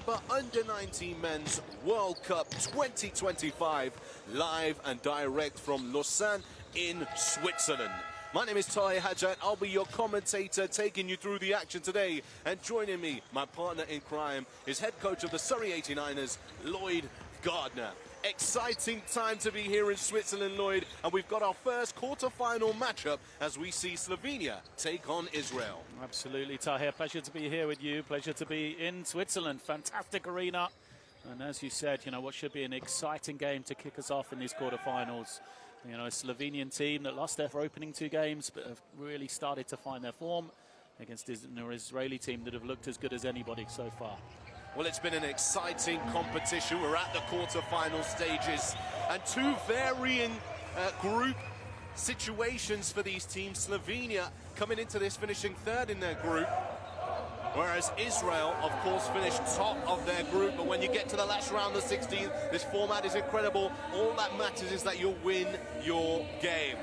FIBA U19 Men's World Cup 2025, live and direct from Lausanne in Switzerland. My name is Ty Hajat. I'll be your commentator, taking you through the action today. And joining me, my partner in crime, is head coach of the Surrey 89ers, Lloyd Gardner. Exciting time to be here in Switzerland, Lloyd, and we've got our first quarter-final matchup as we see Slovenia take on Israel. Absolutely, Tahir. Pleasure to be here with you. Pleasure to be in Switzerland. Fantastic arena. And as you said, you know, what should be an exciting game to kick us off in these quarterfinals. You know, a Slovenian team that lost their opening two games, but have really started to find their form against an Israeli team that have looked as good as anybody so far. Well, it's been an exciting competition. We're at the quarter-final stages, and two varying group situations for these teams. Slovenia coming into this finishing third in their group, whereas Israel, of course, finished top of their group. But when you get to the last round of 16, this format is incredible. All that matters is that you'll win your game.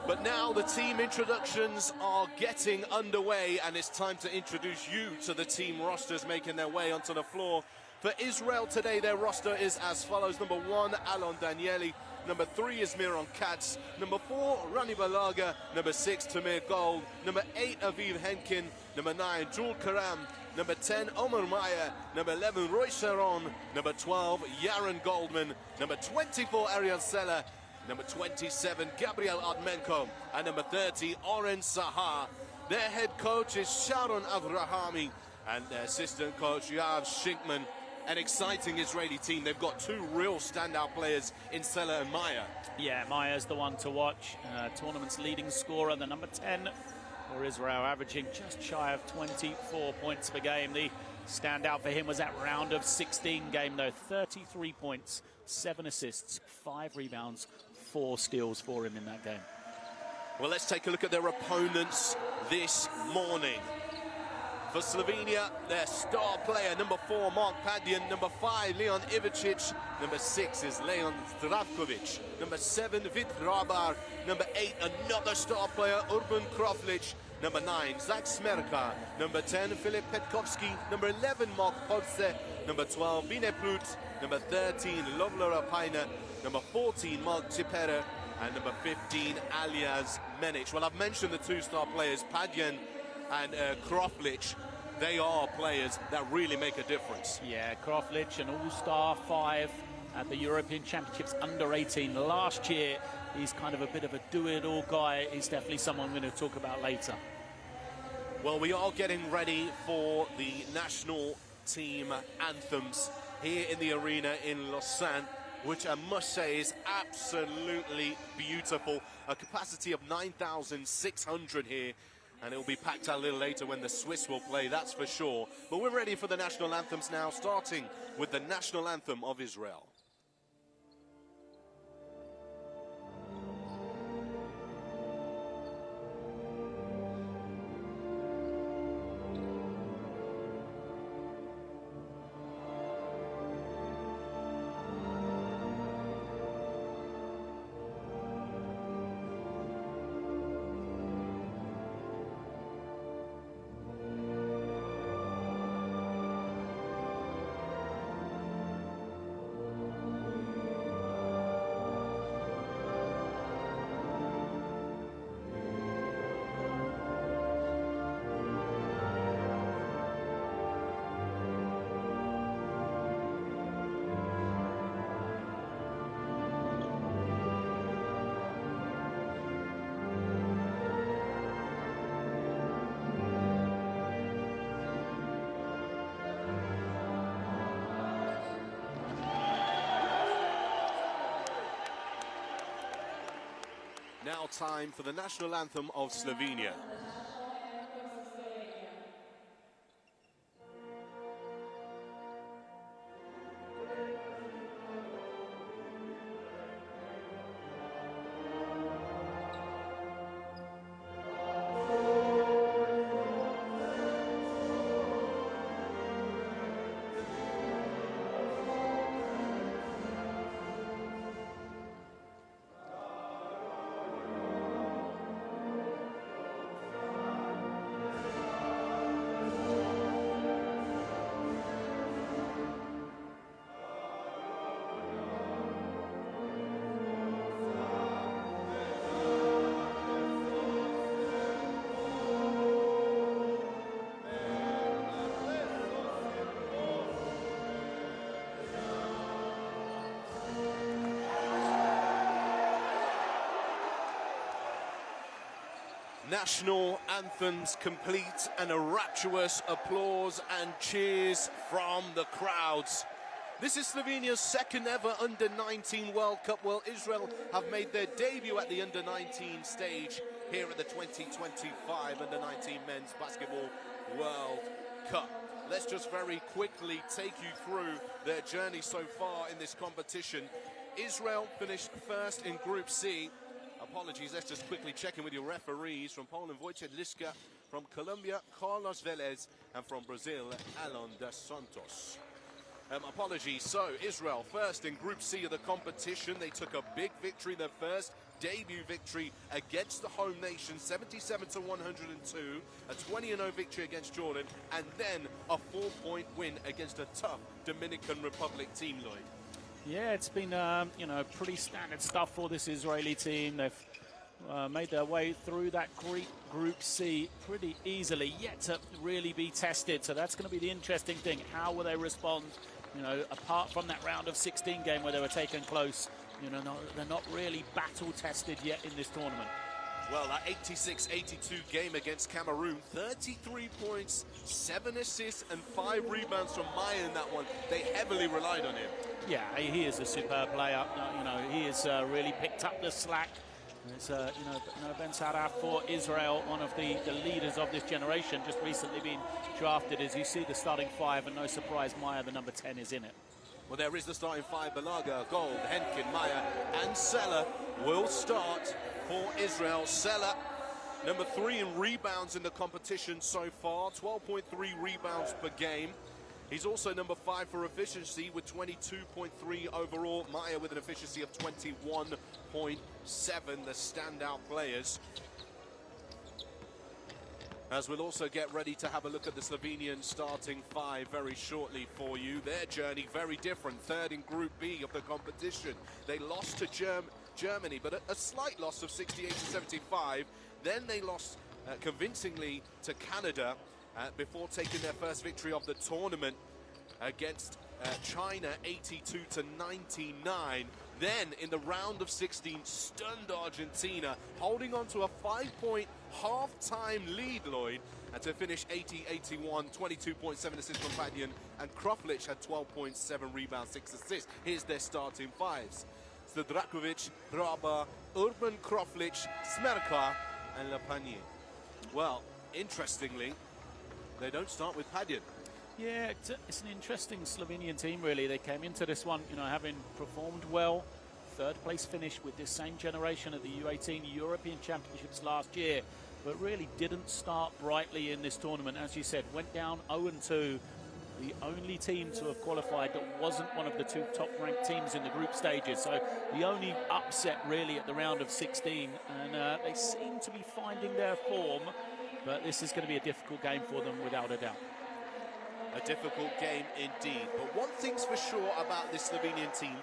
But now the team introductions are getting underway, and it's time to introduce you to the team rosters making their way onto the floor. For Israel today, their roster is as follows. Number 1, Alon Danieli. Number 3 is Miron Katz. Number 4, Rani Balaga. Number 6, Tamir Gold. Number 8, Aviv Henkin. Number 9, Jul Karam. Number 10, Omar Maya. Number 11, Roy Sharon. Number 12, Yaron Goldman. Number 24, Ariel Sella. Number 27, Gabriel Admenko. And number 30, Oren Sahar. Their head coach is Sharon Avrahami. And their assistant coach, Yav Shinkman. An exciting Israeli team. They've got two real standout players in Sella and Maya. Yeah, Maya's the one to watch. Tournament's leading scorer, the number 10 for Israel, averaging just shy of 24 points per game. The standout for him was that round of 16 game, though. 33 points, 7 assists, 5 rebounds, 4 steals for him in that game. Well, let's take a look at their opponents this morning. For Slovenia, their star player, number 4, Mark Padyan. Number 5, Leon Ivicic. Number 6 is Leon Zdravkovic. Number 7, Vid Rabar. Number 8, another star player, Urban Kroflic. Number 9, Zach Smerka. Number 10, Filip Petkovski. Number 11, Mark Podse. Number 12, Bine Plut. Number 13, Lovlora Paina. Number 14, Mark Tipera. And number 15, Alias Menic. Well, I've mentioned the two star players, Padyan and Kroflic. They are players that really make a difference. Yeah, Kroflic, an all-star 5 at the European Championships under 18 last year. He's kind of a bit of a do-it-all guy. He's definitely someone we're going to talk about later. Well, we are getting ready for the national team anthems here in the arena in Lausanne, which I must say is absolutely beautiful. A capacity of 9,600 here. And it will be packed out a little later when the Swiss will play, that's for sure. But we're ready for the national anthems now, starting with the national anthem of Israel. Now time for the national anthem of Slovenia. National anthems complete and a rapturous applause and cheers from the crowds. This is Slovenia's second ever Under-19 World Cup. Well, Israel have made their debut at the Under-19 stage here at the 2025 Under-19 Men's Basketball World Cup. Let's just very quickly take you through their journey so far in this competition. Israel finished first in Group C. Apologies, let's just quickly check in with your referees. From Poland, Wojciech Liska. From Colombia, Carlos Velez. And from Brazil, Alon dos Santos. Apologies, so Israel first in Group C of the competition. They took a big victory, their first debut victory against the home nation, 77-102, a 20-0 victory against Jordan, and then a 4-point win against a tough Dominican Republic team, Lloyd. Yeah, it's been, pretty standard stuff for this Israeli team. They've made their way through that Group C pretty easily, yet to really be tested. So that's going to be the interesting thing. How will they respond? Apart from that round of 16 game where they were taken close, they're not really battle-tested yet in this tournament. Well, that 86-82 game against Cameroon, 33 points, 7 assists and 5 rebounds from Maya in that one. They heavily relied on him. Yeah, he is a superb player. He has really picked up the slack. It's, Ben Saraf for Israel, one of the leaders of this generation, just recently been drafted. As you see the starting five, and no surprise, Maya, the number 10, is in it. Well, there is the starting five. Balaga, Gold, Henkin, Maya, and Sella will start for Israel. Sella, number 3 in rebounds in the competition so far, 12.3 rebounds per game. He's also number 5 for efficiency with 22.3 overall. Maya with an efficiency of 21.7, the standout players. As we'll also get ready to have a look at the Slovenian starting 5 very shortly for you. Their journey very different. Third in Group B of the competition. They lost to Germany, but a slight loss of 68-75. Then they lost convincingly to Canada before taking their first victory of the tournament against China, 82-99. Then in the round of 16, stunned Argentina, holding on to a 5-point half-time lead, Lloyd, and to finish 80-81, 22.7 assists from Padian, and Kroflic had 12.7 rebounds, 6 assists. Here's their starting fives. Zdrakovic, Draba, Urban, Kroflic, Smerka, and Lapanier. Well, interestingly, they don't start with Padian. Yeah, it's an interesting Slovenian team, really. They came into this one, having performed well. Third place finish with this same generation at the U18 European Championships last year, but really didn't start brightly in this tournament. As you said, went down 0-2. The only team to have qualified that wasn't one of the 2 top-ranked teams in the group stages. So the only upset, really, at the round of 16. And they seem to be finding their form, but this is going to be a difficult game for them, without a doubt. A difficult game indeed. But one thing's for sure about this Slovenian team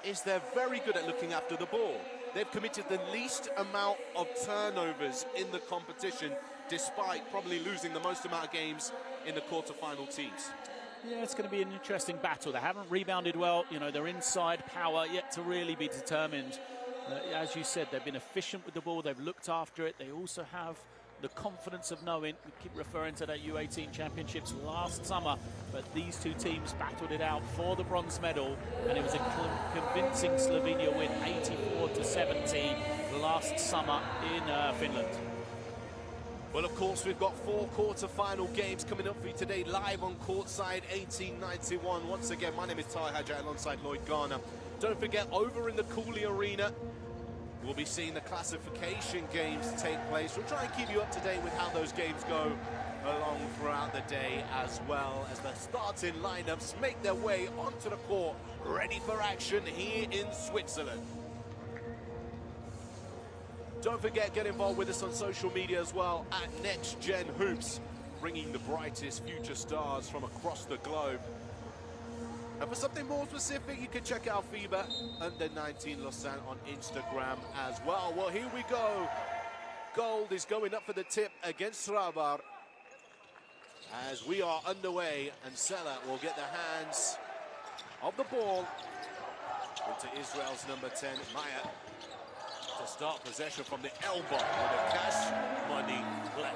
is they're very good at looking after the ball. They've committed the least amount of turnovers in the competition, despite probably losing the most amount of games in the quarterfinal teams. Yeah, it's going to be an interesting battle. They haven't rebounded well. Their inside power yet to really be determined. As you said, they've been efficient with the ball. They've looked after it. They also have the confidence of knowing, we keep referring to that U18 Championships last summer, but these 2 teams battled it out for the bronze medal, and it was a convincing Slovenia win, 84-70 last summer in Finland. Well, of course, we've got 4 quarter-final games coming up for you today, live on Courtside 1891. Once again, my name is Ty Hadjat alongside Lloyd Garner. Don't forget, over in the Cooley Arena, we'll be seeing the classification games take place. We'll try and keep you up to date with how those games go along throughout the day, as well as the starting lineups make their way onto the court, ready for action here in Switzerland. Don't forget, get involved with us on social media as well, at Next Gen Hoops, bringing the brightest future stars from across the globe. And for something more specific, you can check out FIBA Under-19 Lausanne on Instagram as well. Well, here we go. Gold is going up for the tip against Srabar as we are underway, and Sella will get the hands of the ball into Israel's number 10, Maya. To Start possession from the elbow with a cash money play.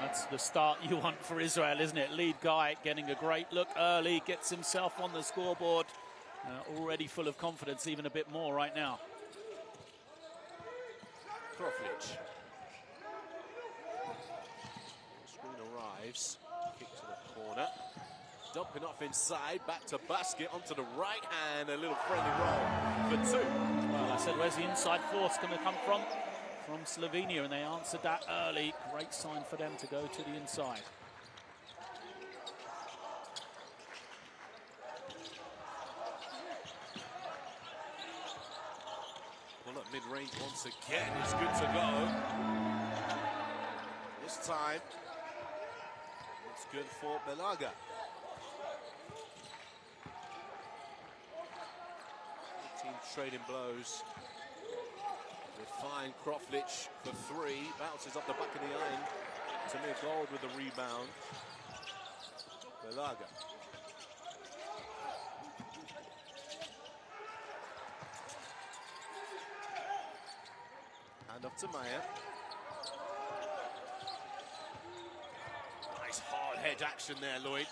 That's the start you want for Israel, isn't it? Lead guy getting a great look early, gets himself on the scoreboard. Already full of confidence, even a bit more right now. Kroflic. Screen arrives. Kick to the corner. Dumping off inside, back to basket, onto the right hand. A little friendly roll for 2. Well, I said, where's the inside force going to come from? From Slovenia, and they answered that early. Great sign for them to go to the inside. Pull up mid-range once again. It's good to go. This time, it's good for Belaga. Team trading blows. Fine Kroflic for 3. Bounces up the back of the iron. Tamir Gold with the rebound. Belaga. Hand off to Maya. Nice hard hedge action there, Lloyd.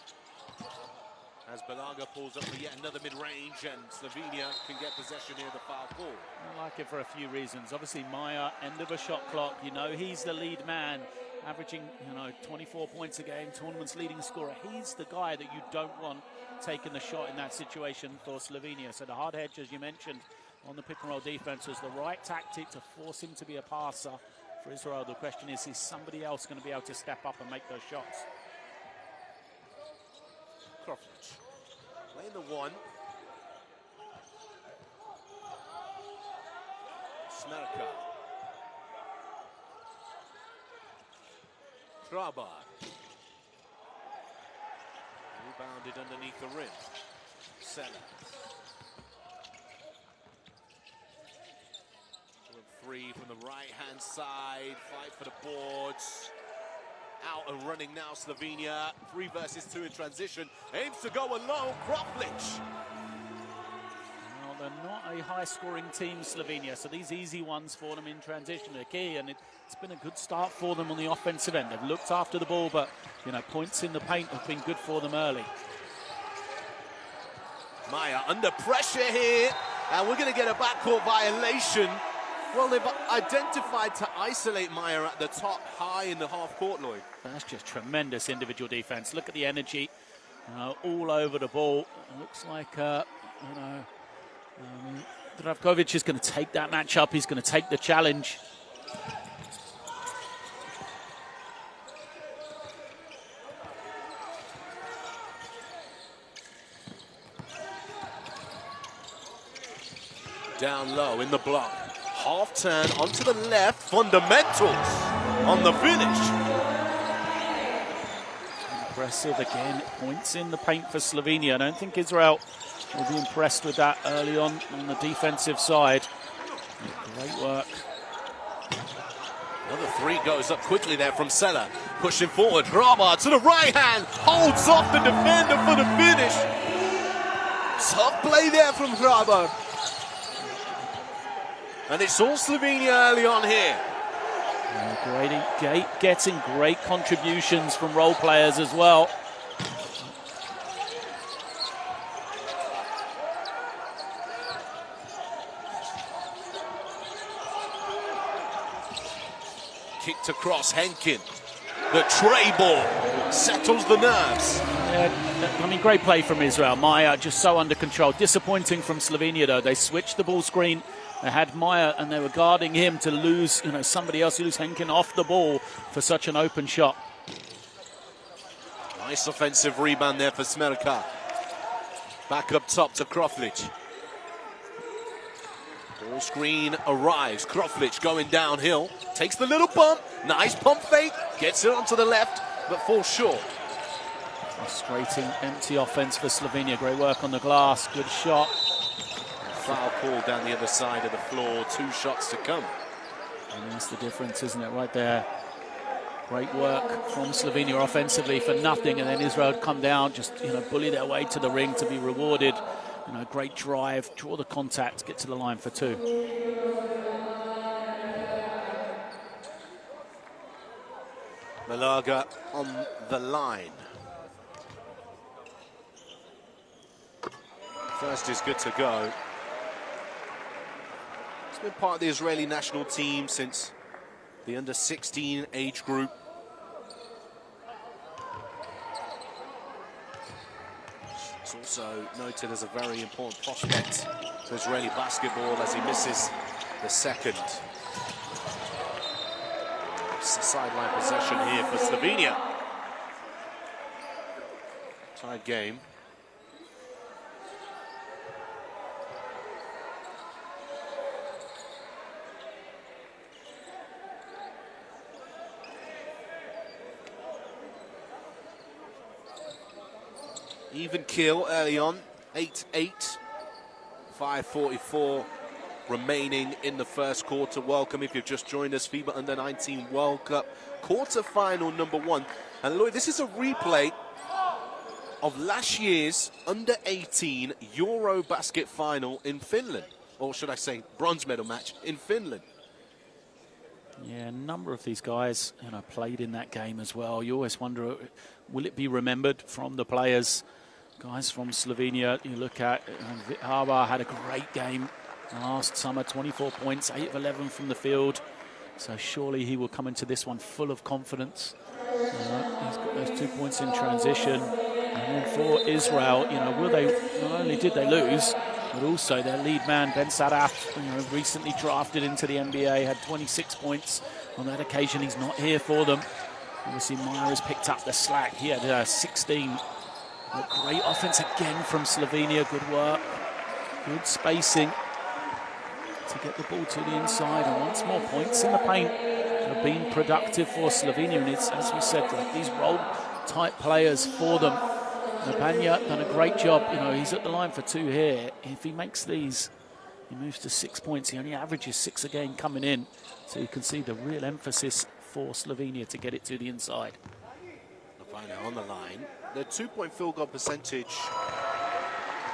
As Belaga pulls up for yet another mid-range, and Slovenia can get possession near the foul call. I like it for a few reasons. Obviously, Maya, end of a shot clock. You know, he's the lead man, averaging, 24 points a game, tournament's leading scorer. He's the guy that you don't want taking the shot in that situation for Slovenia. So the hard hedge, as you mentioned, on the pick-and-roll defense was the right tactic to force him to be a passer. For Israel, the question is somebody else going to be able to step up and make those shots? Kroflic playing the 1. Smerka. Kraba. Rebounded underneath the rim. Sela. 3 from the right-hand side. Fight for the boards. Out and running now, Slovenia. 3 versus 2 in transition. Aims to go alone. Kroflic. Well, they're not a high-scoring team, Slovenia, so these easy ones for them in transition are key, and it's been a good start for them on the offensive end. They've looked after the ball, but, points in the paint have been good for them early. Maya under pressure here, and we're going to get a backcourt violation. Well, they've identified to isolate Maya at the top, high in the half-court, Lloyd. That's just tremendous individual defense. Look at the energy, all over the ball. It looks like, Dravkovic is going to take that matchup. He's going to take the challenge. Down low in the block. Half turn onto the left. Fundamentals on the finish. Impressive again. Points in the paint for Slovenia. I don't think Israel will be impressed with that early on the defensive side. Great work. Another 3 goes up quickly there from Sela. Pushing forward. Rama to the right hand. Holds off the defender for the finish. Tough play there from Rama. And it's all Slovenia early on here. Getting great contributions from role players as well. Kicked across Henkin. The tray ball settles the nerves. Great play from Israel. Maya just so under control. Disappointing from Slovenia, though. They switched the ball screen. They had Maya and they were guarding him to lose, somebody else, lose Henkin off the ball for such an open shot. Nice offensive rebound there for Smerka. Back up top to Kroflic. Ball screen arrives. Kroflic going downhill. Takes the little bump. Nice pump fake. Gets it onto the left, but falls short. Frustrating empty offense for Slovenia. Great work on the glass. Good shot. Foul call down the other side of the floor. 2 shots to come. And that's the difference, isn't it, right there? Great work from Slovenia offensively for nothing, and then Israel come down, just bully their way to the ring to be rewarded. Great drive, draw the contact, get to the line for 2. Malaga on the line. First is good to go. He's been part of the Israeli national team since the under-16 age group. He's also noted as a very important prospect for Israeli basketball as he misses the second. It's a sideline possession here for Slovenia. Tied game. Even kill early on, 8-8, 5:44 remaining in the first quarter. Welcome if you've just joined us, FIBA Under-19 World Cup quarter-final number 1. And Lloyd, this is a replay of last year's Under-18 Eurobasket final in Finland. Or should I say bronze medal match in Finland. Yeah, a number of these guys, played in that game as well. You always wonder, will it be remembered from the players? Guys from Slovenia, you look at, FIBA had a great game last summer, 24 points, 8 of 11 from the field. So surely he will come into this one full of confidence. He's got those 2 points in transition. And then for Israel, will they, not only did they lose, but also their lead man, Ben Saraf, recently drafted into the NBA, had 26 points on that occasion. He's not here for them. Obviously, Meyer has picked up the slack. He had 16. A great offense again from Slovenia. Good work, good spacing to get the ball to the inside. And once more, points in the paint have been productive for Slovenia. And it's, as we said, like these role-type players for them. Napanya done a great job. He's at the line for 2 here. If he makes these, he moves to 6 points. He only averages 6 a game coming in. So you can see the real emphasis for Slovenia to get it to the inside. Napanya on the line. Their 2-point field goal percentage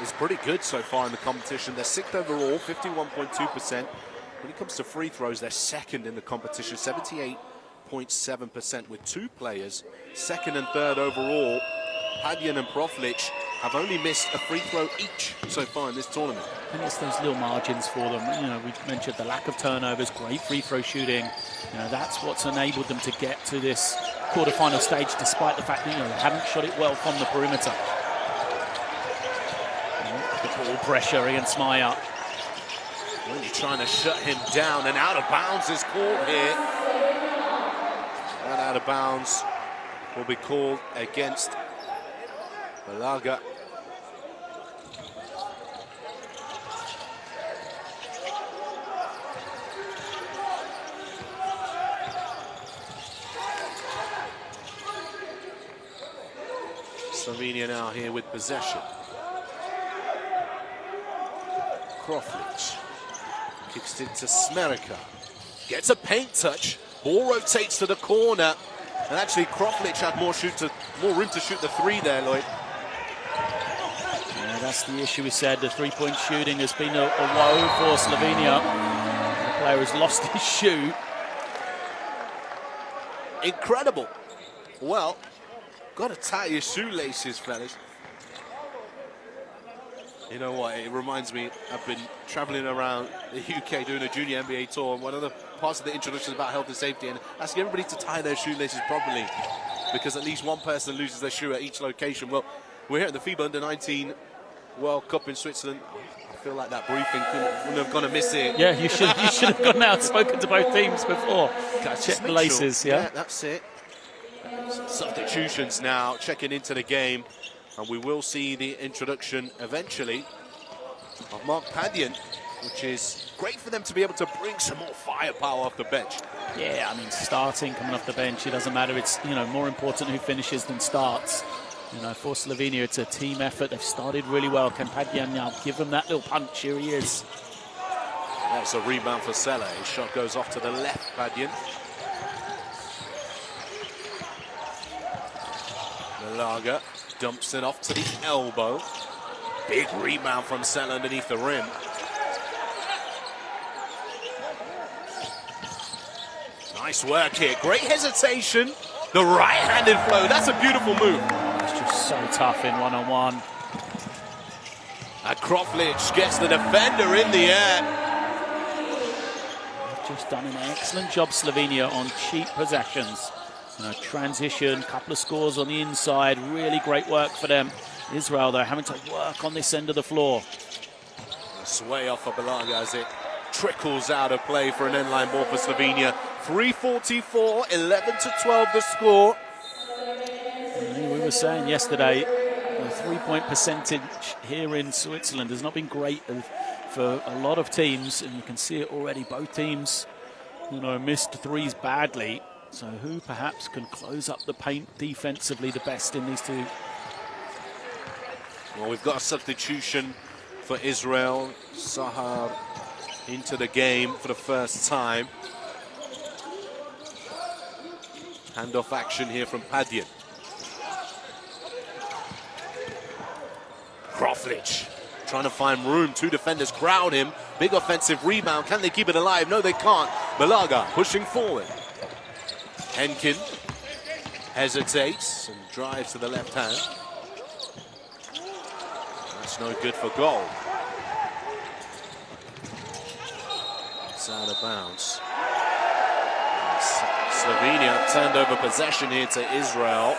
is pretty good so far in the competition. They're 6th overall, 51.2%. When it comes to free throws, they're 2nd in the competition, 78.7% with 2 players. 2nd and 3rd overall. Padyan and Proflic have only missed a free throw each so far in this tournament. And it's those little margins for them. We mentioned the lack of turnovers, great free throw shooting. That's what's enabled them to get to this quarter-final stage, despite the fact that they haven't shot it well from the perimeter. The ball pressure against Meyer. Really trying to shut him down, and out of bounds is called here. And out of bounds will be called against Malaga. Slovenia now here with possession. Kroflic kicks it to Smerica. Gets a paint touch. Ball rotates to the corner. And actually Kroflic had more room to shoot the 3 there, Lloyd. Yeah, that's the issue we said. The 3-point shooting has been a woe for Slovenia. The player has lost his shoe. Incredible. Well, got to tie your shoelaces, fellas. You know what, it reminds me, I've been traveling around the UK doing a junior NBA tour, and one of the parts of the introduction is about health and safety, and asking everybody to tie their shoelaces properly, because at least one person loses their shoe at each location. Well, we're here at the FIBA Under-19 World Cup in Switzerland. I feel like that briefing wouldn't have gone amiss here. Yeah, you should have gone out and spoken to both teams before. Check the laces, yeah, that's it. Substitutions now, checking into the game. And we will see the introduction eventually of Mark Padyan, which is great for them to be able to bring some more firepower off the bench. Yeah, I mean, starting, coming off the bench, it doesn't matter. It's, more important who finishes than starts. For Slovenia, it's a team effort. They've started really well. Can Padyan now give them that little punch? Here he is. That's a rebound for Sella. His shot goes off to the left, Padyan. Malaga dumps it off to the elbow. Big rebound from Sella underneath the rim. Nice work here. Great hesitation The right-handed flow, that's a beautiful move. It's just so tough in one-on-one. And Kroflich gets the defender in the air. They've just done an excellent job, Slovenia, on cheap possessions. Transition, couple of scores on the inside, really great work for them. Israel, though, having to work on this end of the floor. Sway off of Balaga as it trickles out of play for an end-line ball for Slovenia. 3:44, 11-12 the score. We were saying yesterday, the three-point percentage here in Switzerland has not been great for a lot of teams, and you can see it already. Both teams, missed threes badly. So who perhaps can close up the paint defensively the best in these two? Well, we've got a substitution for Israel. Sahar into the game for the first time. Handoff action here from Padian. Kroflich trying to find room. Two defenders crowd him. Big offensive rebound. Can they keep it alive? No, they can't. Balaga pushing forward. Henkin hesitates and drives to the left hand. That's no good for goal. It's out of bounds. Slovenia turned over possession here to Israel.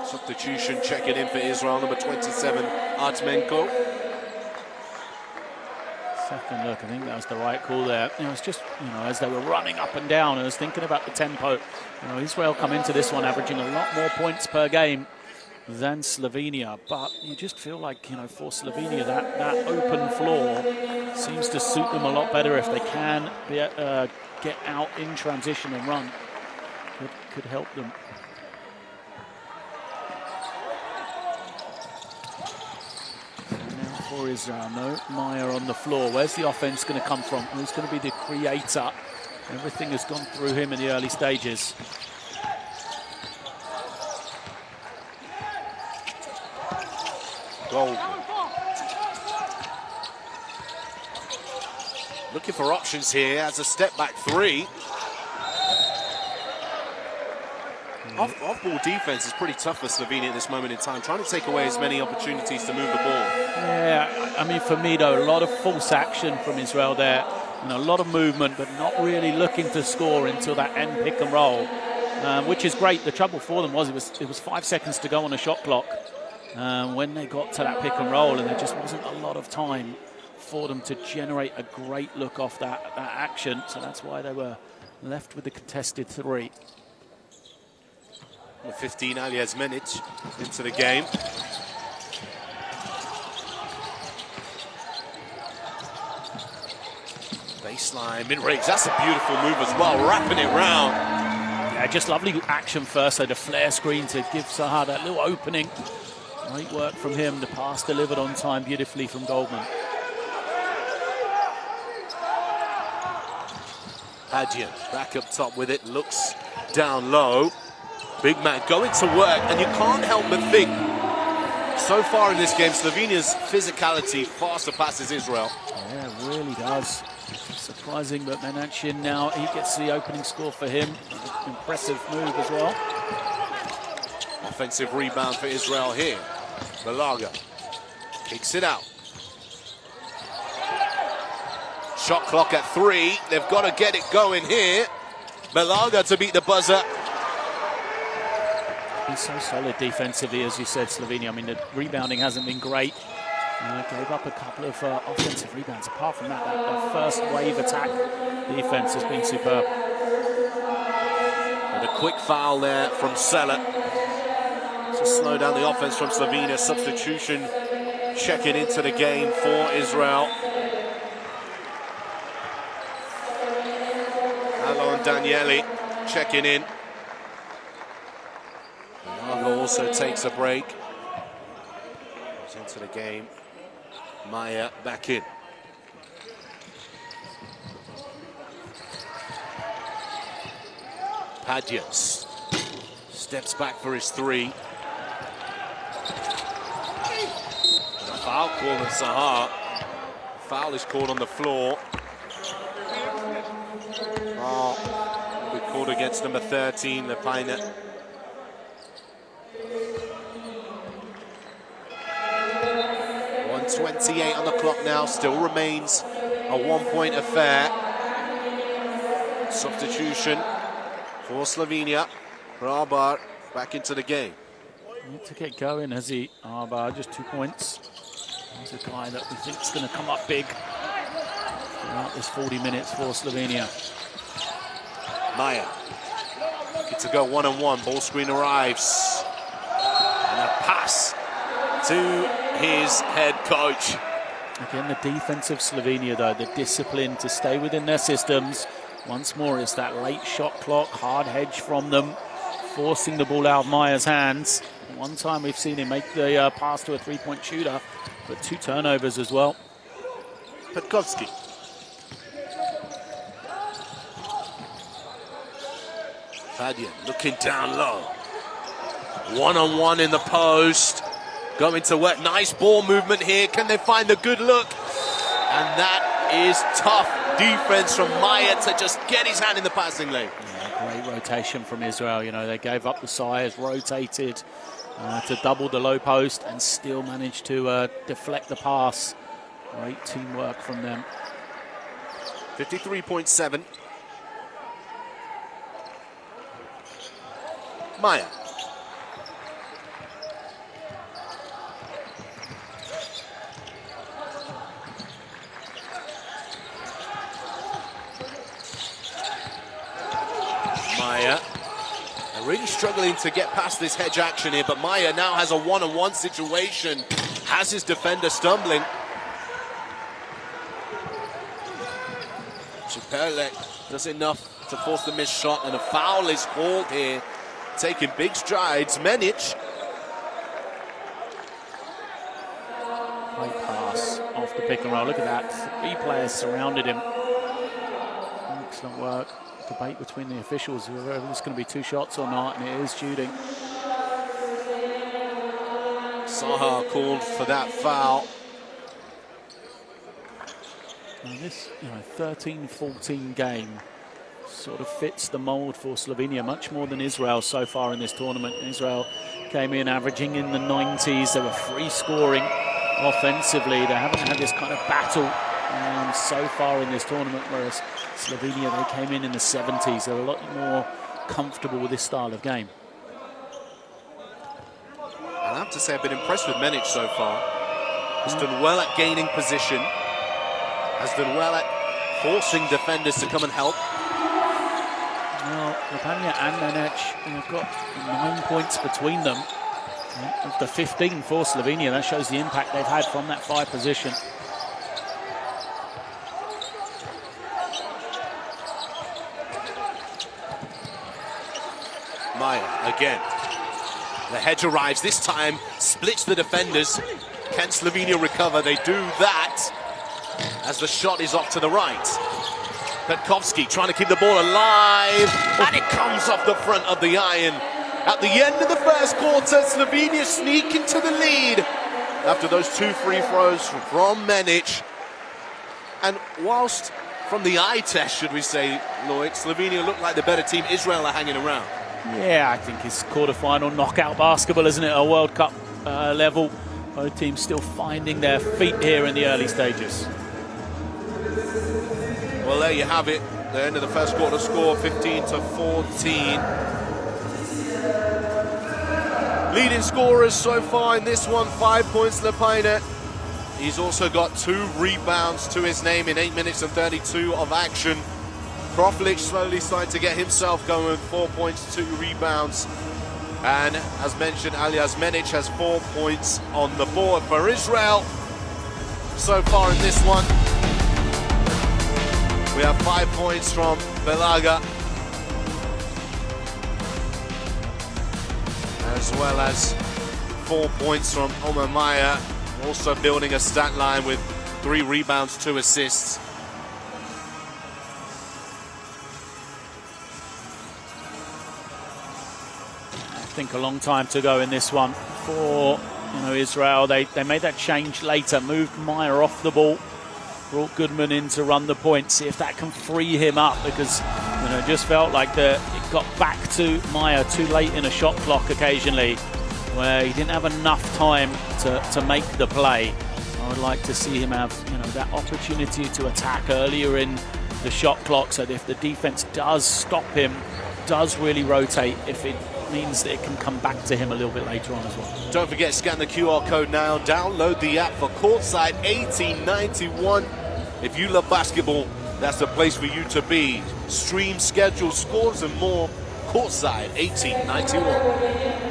Substitution checking in for Israel, number 27, Artmenko. Second look, I think that was the right call there. It's just, as they were running up and down, I was thinking about the tempo. Israel come into this one averaging a lot more points per game than Slovenia, but you just feel like, for Slovenia, that open floor seems to suit them a lot better if they can get out in transition and run. Could help them. For Israel, no Meyer on the floor. Where's the offense going to come from? Who's going to be the creator? Everything has gone through him in the early stages. Goal. Looking for options here as a step back three. Off-ball defense is pretty tough for Slovenia at this moment in time, trying to take away as many opportunities to move the ball. Yeah, I mean, for me, though, a lot of false action from Israel there. A lot of movement, but not really looking to score until that end pick and roll, which is great. The trouble for them was it was 5 seconds to go on the shot clock when they got to that pick and roll, and there just wasn't a lot of time for them to generate a great look off that action. So that's why they were left with the contested three. 15 Alias minutes into the game. Baseline, mid-range, that's a beautiful move as well, wrapping it round. Yeah, just lovely action first, so the flare screen to give Sahar that little opening. Great work from him, the pass delivered on time beautifully from Goldman. Padian back up top with it, looks down low. Big man going to work, and you can't help but think, so far in this game, Slovenia's physicality far surpasses Israel. Yeah, it really does. Surprising, but Menachin now, he gets the opening score for him. Impressive move as well. Offensive rebound for Israel here. Balaga kicks it out. Shot clock at 3. They've got to get it going here. Balaga to beat the buzzer. He's so solid defensively, as you said, Slovenia. I mean, the rebounding hasn't been great. Gave up a couple of offensive rebounds. Apart from that first wave attack defense has been superb. And a quick foul there from Sela to slow down the offense from Slovenia. Substitution checking into the game for Israel. Alon Danieli checking in. Margo also takes a break. Goes into the game. Maya back in. Padian steps back for his three. And a foul call on Sahar. Foul is called on the floor. Called against number 13, Lepine. .28 on the clock now, still remains a 1-point affair. Substitution for Slovenia. Rabar back into the game. Need to get going, has he? Rabar, just 2 points. He's a guy that we think is going to come up big throughout this 40 minutes for Slovenia. Maya, looking to go one-on-one. Ball screen arrives. And a pass to his head coach. Again, the defense of Slovenia, though, the discipline to stay within their systems. Once more, it's that late shot clock, hard hedge from them, forcing the ball out of Maya's hands. One time we've seen him make the pass to a three-point shooter, but 2 turnovers as well. Petkovski. Fadian looking down low. One-on-one in the post. Going to work. Nice ball movement here. Can they find the good look? And that is tough defense from Maya to just get his hand in the passing lane. Yeah, great rotation from Israel. You know, they gave up the size, rotated to double the low post and still managed to deflect the pass. Great teamwork from them. 53.7. Maya. Maya. They're really struggling to get past this hedge action here, but Maya now has a one-on-one situation. Has his defender stumbling. Chiperle does enough to force the missed shot, and a foul is called here. Taking big strides, Menic. Great pass off the pick and roll. Look at that. 3 players surrounded him. Excellent work. Debate between the officials whether it's going to be 2 shots or not, and it is shooting. Saha called for that foul. Now this 13-14 game sort of fits the mould for Slovenia much more than Israel so far in this tournament. Israel came in averaging in the 90s. They were free scoring offensively. They haven't had this kind of battle so far in this tournament, whereas Slovenia, they came in the 70s. They're a lot more comfortable with this style of game. I have to say I've been impressed with Menic so far. He's done well at gaining position. Has done well at forcing defenders to come and help. Well, Lepanya and Menic have got 9 points between them. Of the 15 for Slovenia, that shows the impact they've had from that 5 position. Maya again. The hedge arrives, this time splits the defenders. Can Slovenia recover? They do that as the shot is off to the right. Petkovski trying to keep the ball alive, and it comes off the front of the iron. At the end of the first quarter, Slovenia sneak into the lead after those 2 free throws from Menic. And whilst from the eye test, should we say, Loic, Slovenia look like the better team, Israel are hanging around. Yeah, I think it's quarter-final knockout basketball, isn't it? A World Cup level. Both teams still finding their feet here in the early stages. Well, there you have it. The end of the first quarter score, 15-14. Leading scorers so far in this one, 5 points, Lepine. He's also got 2 rebounds to his name in 8 minutes and 32 of action. Kroflic slowly starting to get himself going, 4 points, 2 rebounds. And as mentioned, Alias Menic has 4 points on the board for Israel. So far in this one, we have 5 points from Belaga, as well as 4 points from Omar Maya, also building a stat line with 3 rebounds, 2 assists. I think a long time to go in this one for Israel. They made that change later, moved Maya off the ball, brought Goodman in to run the point, see if that can free him up, because I just felt like it got back to Meyer too late in a shot clock occasionally, where he didn't have enough time to make the play. I would like to see him have, that opportunity to attack earlier in the shot clock, so that if the defense does stop him, does really rotate, if it means that it can come back to him a little bit later on as well. Don't forget, scan the QR code now. Download the app for Courtside 1891. If you love basketball, that's the place for you to be. Stream, schedule, scores, and more. Courtside 1891.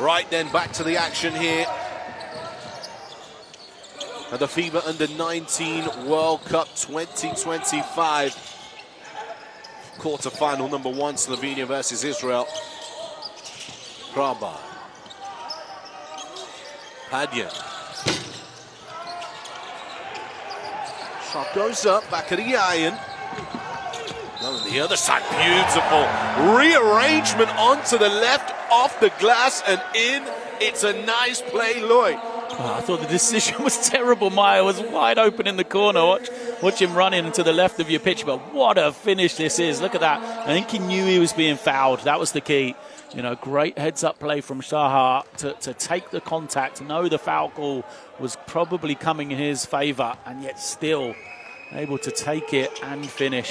Right then, back to the action here at the FIBA Under-19 World Cup 2025. Quarterfinal number 1, Slovenia versus Israel. Kraba. Padyan. Shot goes up, back of the iron. On the other side, beautiful rearrangement onto the left, off the glass and in. It's a nice play, Lloyd. Oh, I thought the decision was terrible. Meyer was wide open in the corner. Watch him running into the left of your pitch, but what a finish this is. Look at that. I think he knew he was being fouled. That was the key. Great heads-up play from Shahar to take the contact, know the foul call was probably coming in his favour, and yet still able to take it and finish.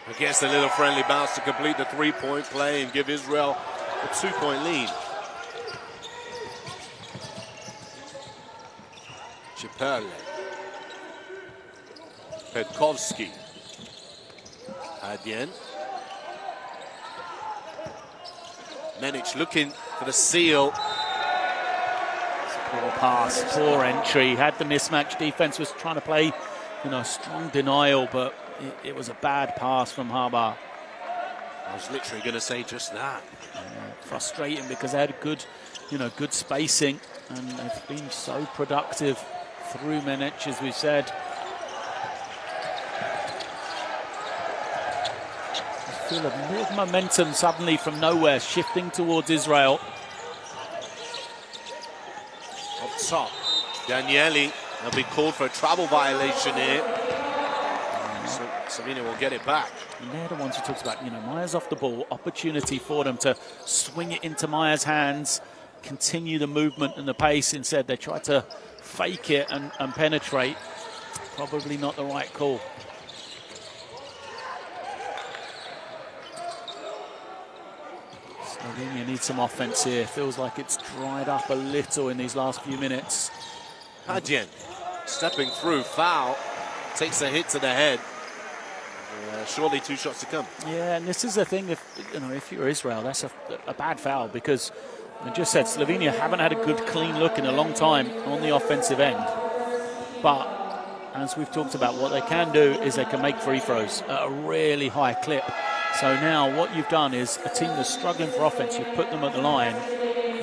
Against a little friendly bounce to complete the three-point play and give Israel a 2-point lead. Chiperle. Petkovsky. Adyen. Menic looking for the seal. Poor pass, poor entry. Had the mismatch. Defense was trying to play, strong denial, but it was a bad pass from Harbar. I was literally going to say just that. Frustrating because they had good, good spacing, and they've been so productive through Menic, as we said. I feel a bit of momentum suddenly from nowhere, shifting towards Israel. Up top, Danieli. They'll be called for a travel violation here. So Slovenia will get it back. And they're the ones who talks about, Meyer's off the ball, opportunity for them to swing it into Meyer's hands, continue the movement and the pace. Instead, they try to fake it and penetrate. Probably not the right call. Slovenia needs some offense here. Feels like it's dried up a little in these last few minutes. Padyan stepping through, foul, takes a hit to the head. Surely 2 shots to come. Yeah, and this is the thing, if you're Israel, that's a bad foul, because I just said Slovenia haven't had a good clean look in a long time on the offensive end. But as we've talked about, what they can do is they can make free throws at a really high clip. So now what you've done is a team that's struggling for offense, you've put them at the line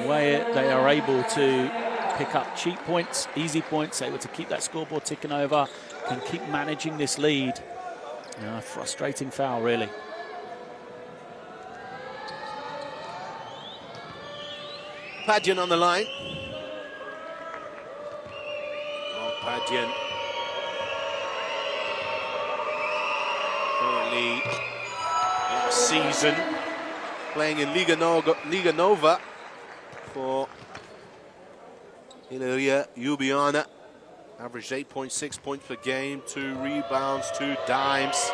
where they are able to pick up cheap points, easy points, able to keep that scoreboard ticking over, can keep managing this lead. Frustrating foul, really. Padyan on the line. Oh, Padyan. Currently last season playing in Liga Nova for Ilya Ljubljana. Averaged 8.6 points per game, 2 rebounds, 2 dimes.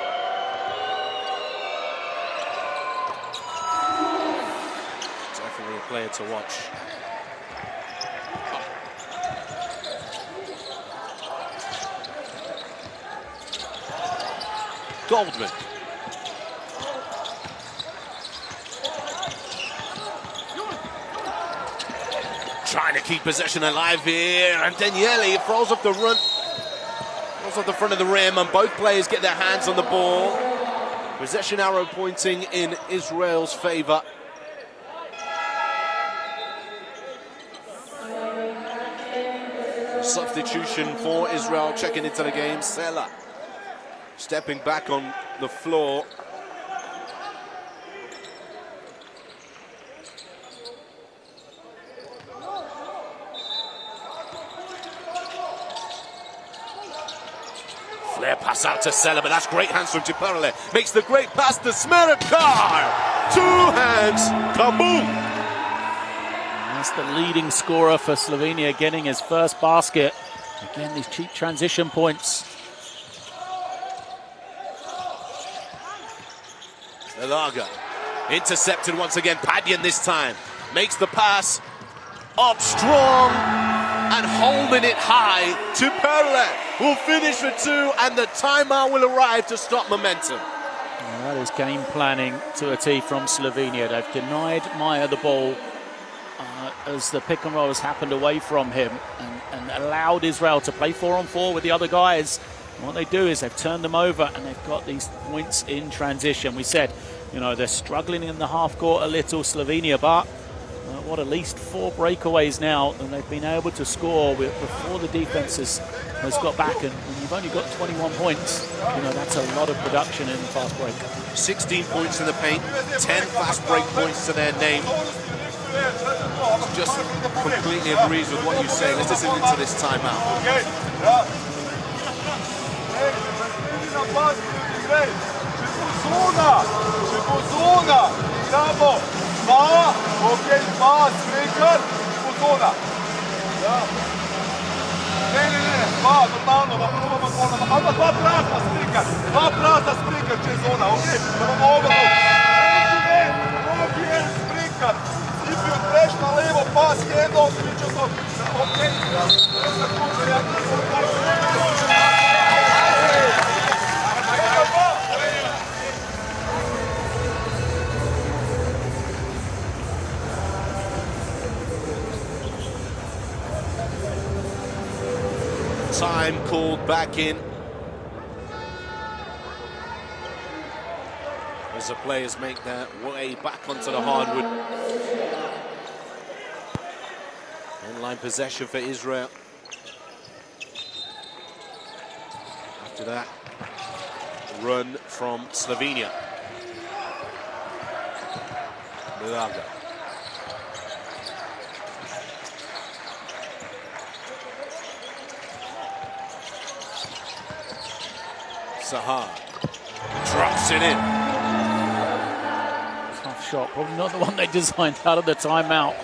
Definitely a player to watch. Goldman. Trying to keep possession alive here, and Danieli throws off the run, throws off the front of the rim, and both players get their hands on the ball. Possession arrow pointing in Israel's favor. Substitution for Israel, checking into the game. Sela stepping back on the floor. Flare pass out to Sella, but that's great hands from Ciperle. Makes the great pass to Smerekar. 2 hands, kaboom! That's the leading scorer for Slovenia, getting his first basket. Again, these cheap transition points. Elaga intercepted once again. Padyan this time makes the pass up strong and holding it high. Ciperle will finish for 2 and the timeout will arrive to stop momentum. Well, that is game planning to a T from Slovenia. They've denied Maya the ball as the pick and roll has happened away from him and allowed Israel to play 4-on-4 with the other guys. And what they do is they've turned them over and they've got these points in transition. We said, you know, they're struggling in the half court a little, Slovenia, but what, at least 4 breakaways now, and they've been able to score before the defense has got back. And when you've only got 21 points, you know, that's a lot of production in fast break. 16 points in the paint, 10 fast break points to their name. Just completely agrees with what you say. Let's listen into this timeout. Time called back in as the players make their way back onto the hardwood. In-line possession for Israel. After that, run from Slovenia. Milaga. Sahar drops it in. Tough shot, probably not the one they designed out of the timeout.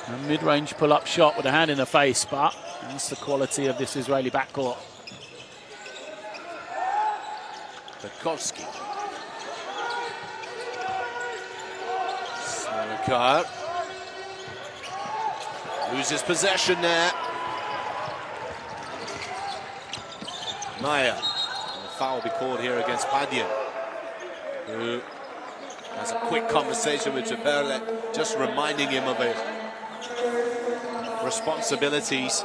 A mid-range pull-up shot with a hand in the face, but that's the quality of this Israeli backcourt. Pekovsky. Smerekar loses possession there. Maya. Foul will be called here against Padyan, who has a quick conversation with Ciperle, just reminding him of his responsibilities.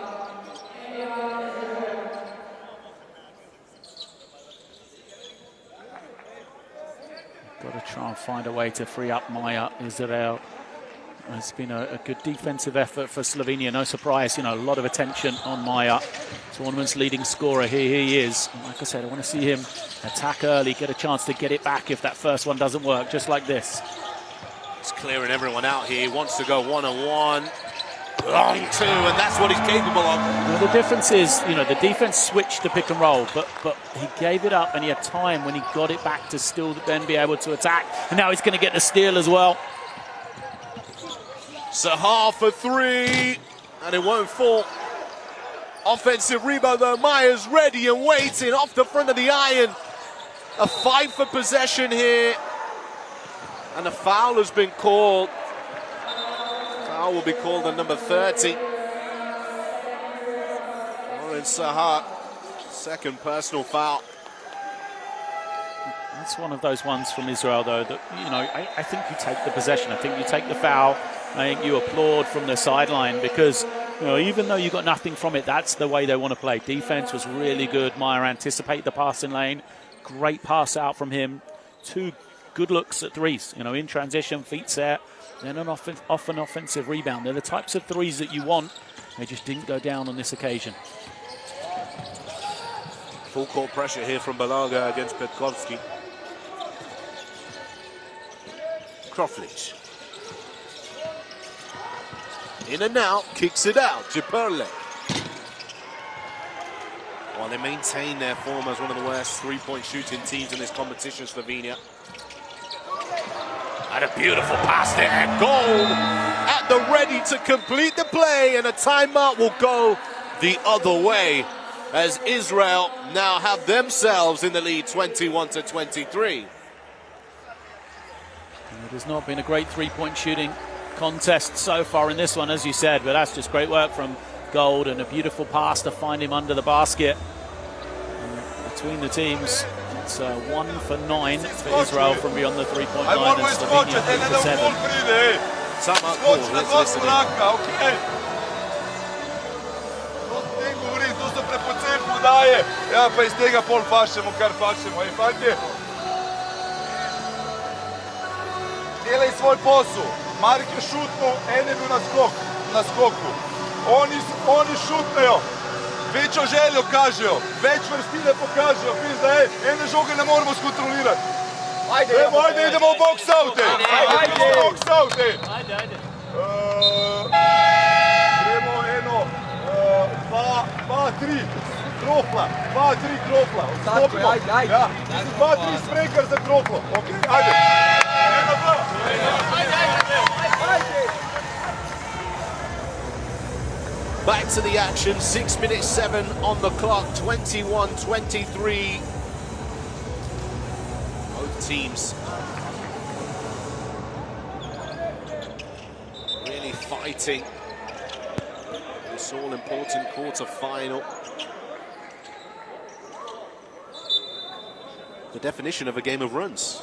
Got to try and find a way to free up Maya Israel. It's been a good defensive effort for Slovenia. No surprise, you know, a lot of attention on Maya. Tournament's leading scorer, here he is. And like I said, I want to see him attack early, get a chance to get it back if that first one doesn't work, just like this. He's clearing everyone out here. He wants to go one-on-one. Long 2, and that's what he's capable of. Well, the difference is, you know, the defense switched to pick and roll, but he gave it up and he had time when he got it back to still then be able to attack. And now he's going to get the steal as well. Sahar for 3, and it won't fall. Offensive rebound though, Maya's ready and waiting off the front of the iron. A fight for possession here, and a foul has been called. Foul will be called on number 30. Oren Sahar, second personal foul. That's one of those ones from Israel though that, you know, I think you take the possession, I think you take the foul. I think you applaud from the sideline because, you know, even though you got nothing from it, that's the way they want to play. Defense was really good. Maya anticipated the passing lane. Great pass out from him. 2 good looks at threes, you know, in transition, feet set, then an off an offensive rebound. They're the types of threes that you want. They just didn't go down on this occasion. Full court pressure here from Balaga against Petkovsky. Kroflich. In and out, kicks it out, Ciperle. Well, they maintain their form as one of the worst three-point shooting teams in this competition, Slovenia. And a beautiful pass there. Gold at the ready to complete the play, and a timeout will go the other way as Israel now have themselves in the lead 21-23. It has not been a great three-point shooting contest so far in this one, as you said, but that's just great work from Gold and a beautiful pass to find him under the basket. Between the teams, it's 1 for 9 for Israel from beyond the three-point line, and Slovenia 3 for 7. Timeout call, let's listen in. Ja, pa iz tega pol fašemo, kar fašemo. Ej, fantje, delaj svoj posel. Mark je šutnul, en je bil na skoku. Oni šutnejo, večjo željo kažejo, več vrstine pokažejo. Pizda, ene žoge ne moramo skontrolirati. Ajde, idemo v box-out. Ajde, box-out. Gremo eno, dva, tri. Kropla, 2-3 kropla. Odstopimo. Ja, 2-3 smrekar za kroplo. Ok, ajde. Back to the action, 6 minutes 7 on the clock, 21-23. Both teams really fighting this all-important quarter-final. The definition of a game of runs.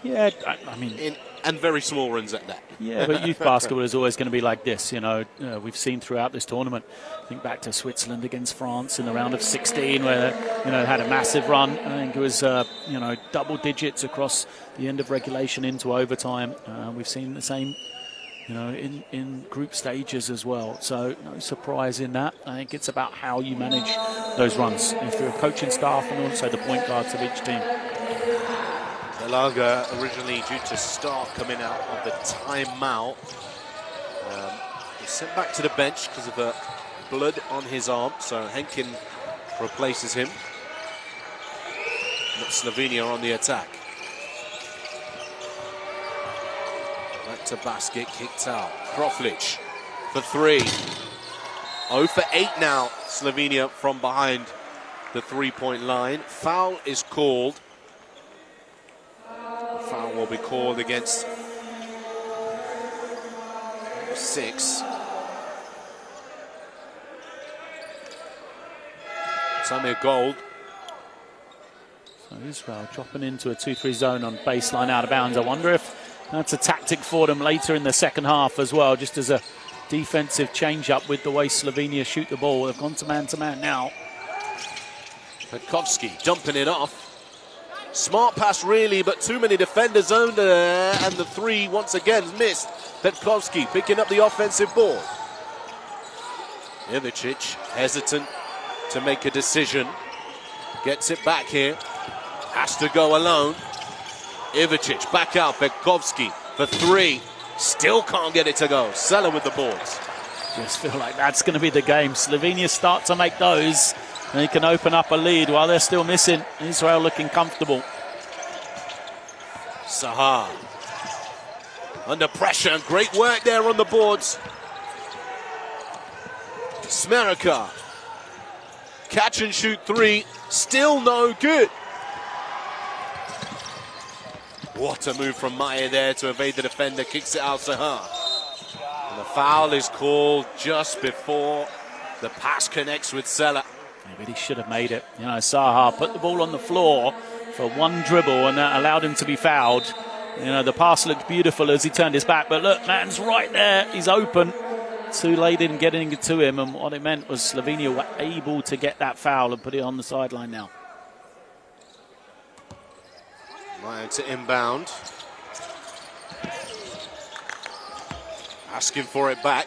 Yeah, I mean... And very small runs at that. Yeah, but youth basketball is always going to be like this, you know. We've seen throughout this tournament, think back to Switzerland against France in the round of 16 where, you know, had a massive run. I think it was, you know, double digits across the end of regulation into overtime. We've seen the same, you know, in group stages as well. So no surprise in that. I think it's about how you manage those runs. If you're a coaching staff and also the point guards of each team. Lager originally due to start coming out of the timeout. He's sent back to the bench because of the blood on his arm, so Henkin replaces him. But Slovenia on the attack. Back to basket, kicked out. Kroflic for 3. 0 for 8 now, Slovenia from behind the three-point line. Foul is called. Foul will be called against 6. Samir Gold. So Israel dropping into a 2-3 zone on baseline out of bounds. I wonder if that's a tactic for them later in the second half as well, just as a defensive change-up with the way Slovenia shoot the ball. They've gone to man now. Petkovski dumping it off. Smart pass really, but too many defenders owned there, and the 3 once again missed. Petkovski picking up the offensive ball. Ivicic hesitant to make a decision. Gets it back here. Has to go alone. Ivicic back out. Petkovski for 3. Still can't get it to go. Sella with the boards. Just feel like that's going to be the game. Slovenia start to make those. They can open up a lead while they're still missing. Israel looking comfortable. Sahar under pressure. Great work there on the boards. Smerica. Catch and shoot 3. Still no good. What a move from Maya there to evade the defender. Kicks it out Sahar. And the foul is called just before the pass connects with Sella. Maybe he should have made it. You know, Sahar put the ball on the floor for one dribble and that allowed him to be fouled. You know, the pass looked beautiful as he turned his back, but look, man's right there. He's open. Too late in getting it to him, and what it meant was Slovenia were able to get that foul and put it on the sideline now. Ryan to inbound. Asking for it back.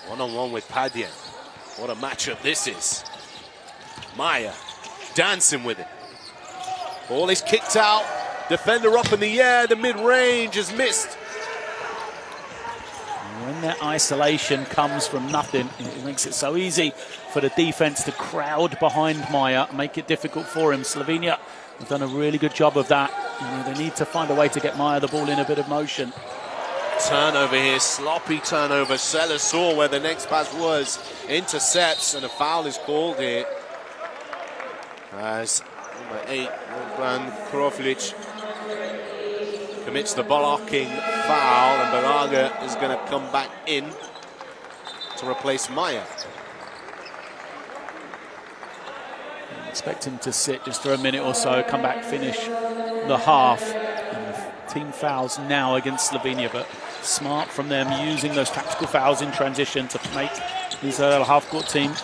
One-on-one with Padien. What a matchup this is. Maya dancing with it. Ball is kicked out. Defender up in the air. The mid-range is missed. when that isolation comes from nothing, it makes it so easy for the defense to crowd behind Maya, make it difficult for him. Slovenia have done a really good job of that. You know, they need to find a way to get Maya the ball in a bit of motion. Turnover here, sloppy turnover. Sela saw where the next pass was, intercepts, and a foul is called here. As number 8, Bran Kroflic commits the blocking foul, and Baraga is going to come back in to replace Maya. Expect him to sit just for a minute or so, come back, finish the half. And team fouls now against Slovenia, but smart from them using those tactical fouls in transition to make Israel a half-court team.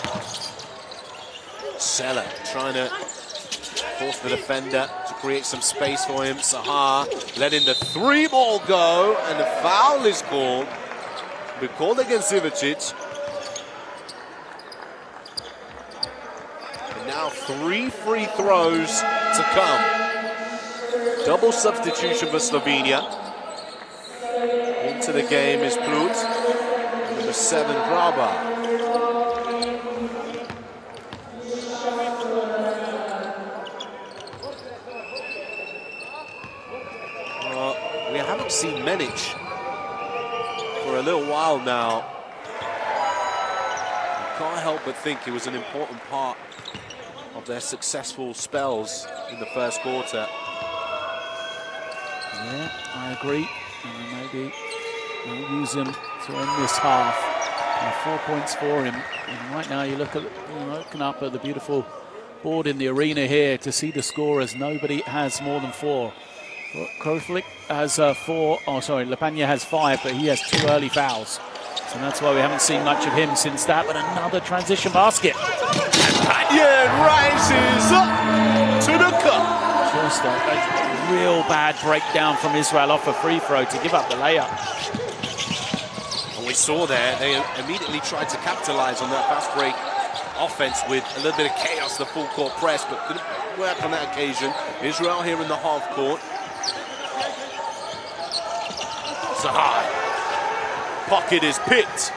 Sela trying to force the defender to create some space for him. Sahar letting the 3-ball go, and the foul is called. Be called against Ivicic. And now 3 free throws to come. Double substitution for Slovenia. Into the game is Plut. Number 7, Graba. We haven't seen Menic for a little while now. You can't help but think he was an important part of their successful spells in the first quarter. Yeah, I agree. And maybe we'll use him to end this half. 4 points for him. And right now you look at, looking up at the beautiful board in the arena here to see the scorers. Nobody has more than 4. Kroflic has 4. Oh, sorry, Lepanya has 5, but he has 2 early fouls. So that's why we haven't seen much of him since that. But another transition basket. Panion rises up to the cup. Just a real bad breakdown from Israel off a free throw to give up the layup. And we saw there, they immediately tried to capitalize on that fast break offense with a little bit of chaos, the full court press, but couldn't work on that occasion. Israel here in the half court. Sahar. Pocket is picked.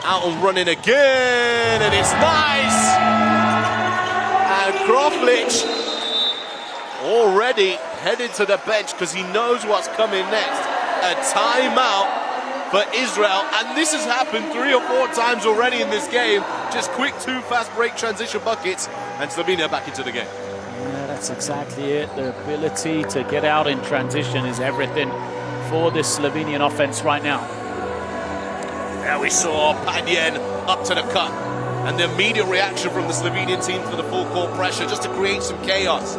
Out and running again, and it's nice. And Kroflic already headed to the bench because he knows what's coming next. A timeout for Israel, and this has happened 3 or 4 times already in this game. Just quick 2 fast break transition buckets, and Slovenia back into the game. Yeah, that's exactly it. The ability to get out in transition is everything for this Slovenian offense right now. There we saw Panion up to the cut, and the immediate reaction from the Slovenian team for the full court pressure just to create some chaos.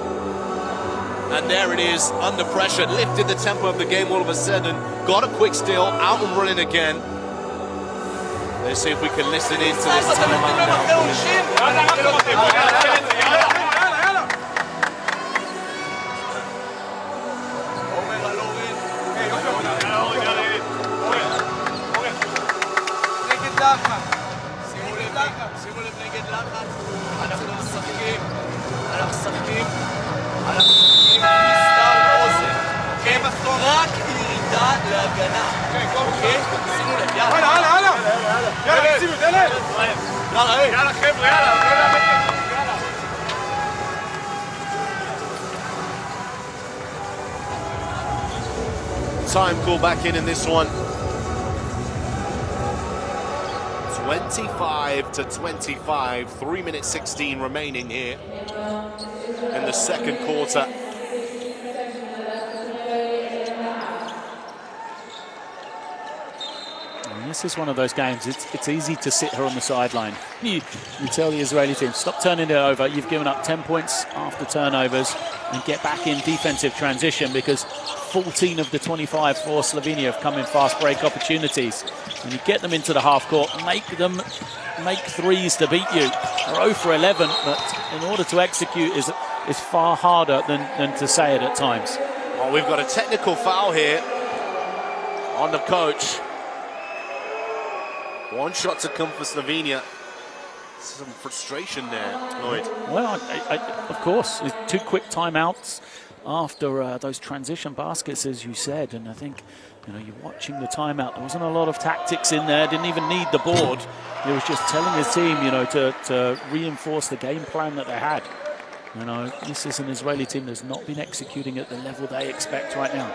And there it is, under pressure, lifted the tempo of the game all of a sudden, got a quick steal, out and running again. Let's see if we can listen in to this timeout now. Time call back in this one. 25-25, 3 minutes 16 remaining here in the second quarter. And this is one of those games, it's easy to sit here on the sideline. You tell the Israeli team, stop turning it over. You've given up 10 points after turnovers, and get back in defensive transition, because 14 of the 25 for Slovenia have come in fast break opportunities. And you get them into the half court, make threes to beat you. They're 0 for 11, but in order to execute is far harder than to say it at times. Well, we've got a technical foul here on the coach. 1 shot to come for Slovenia. Some frustration there, Lloyd. Well, of course, 2 quick timeouts after those transition baskets, as you said, and I think You know, you're watching the timeout. There wasn't a lot of tactics in there. Didn't even need the board. He was just telling his team, you know, to reinforce the game plan that they had. You know, this is an Israeli team that's not been executing at the level they expect right now.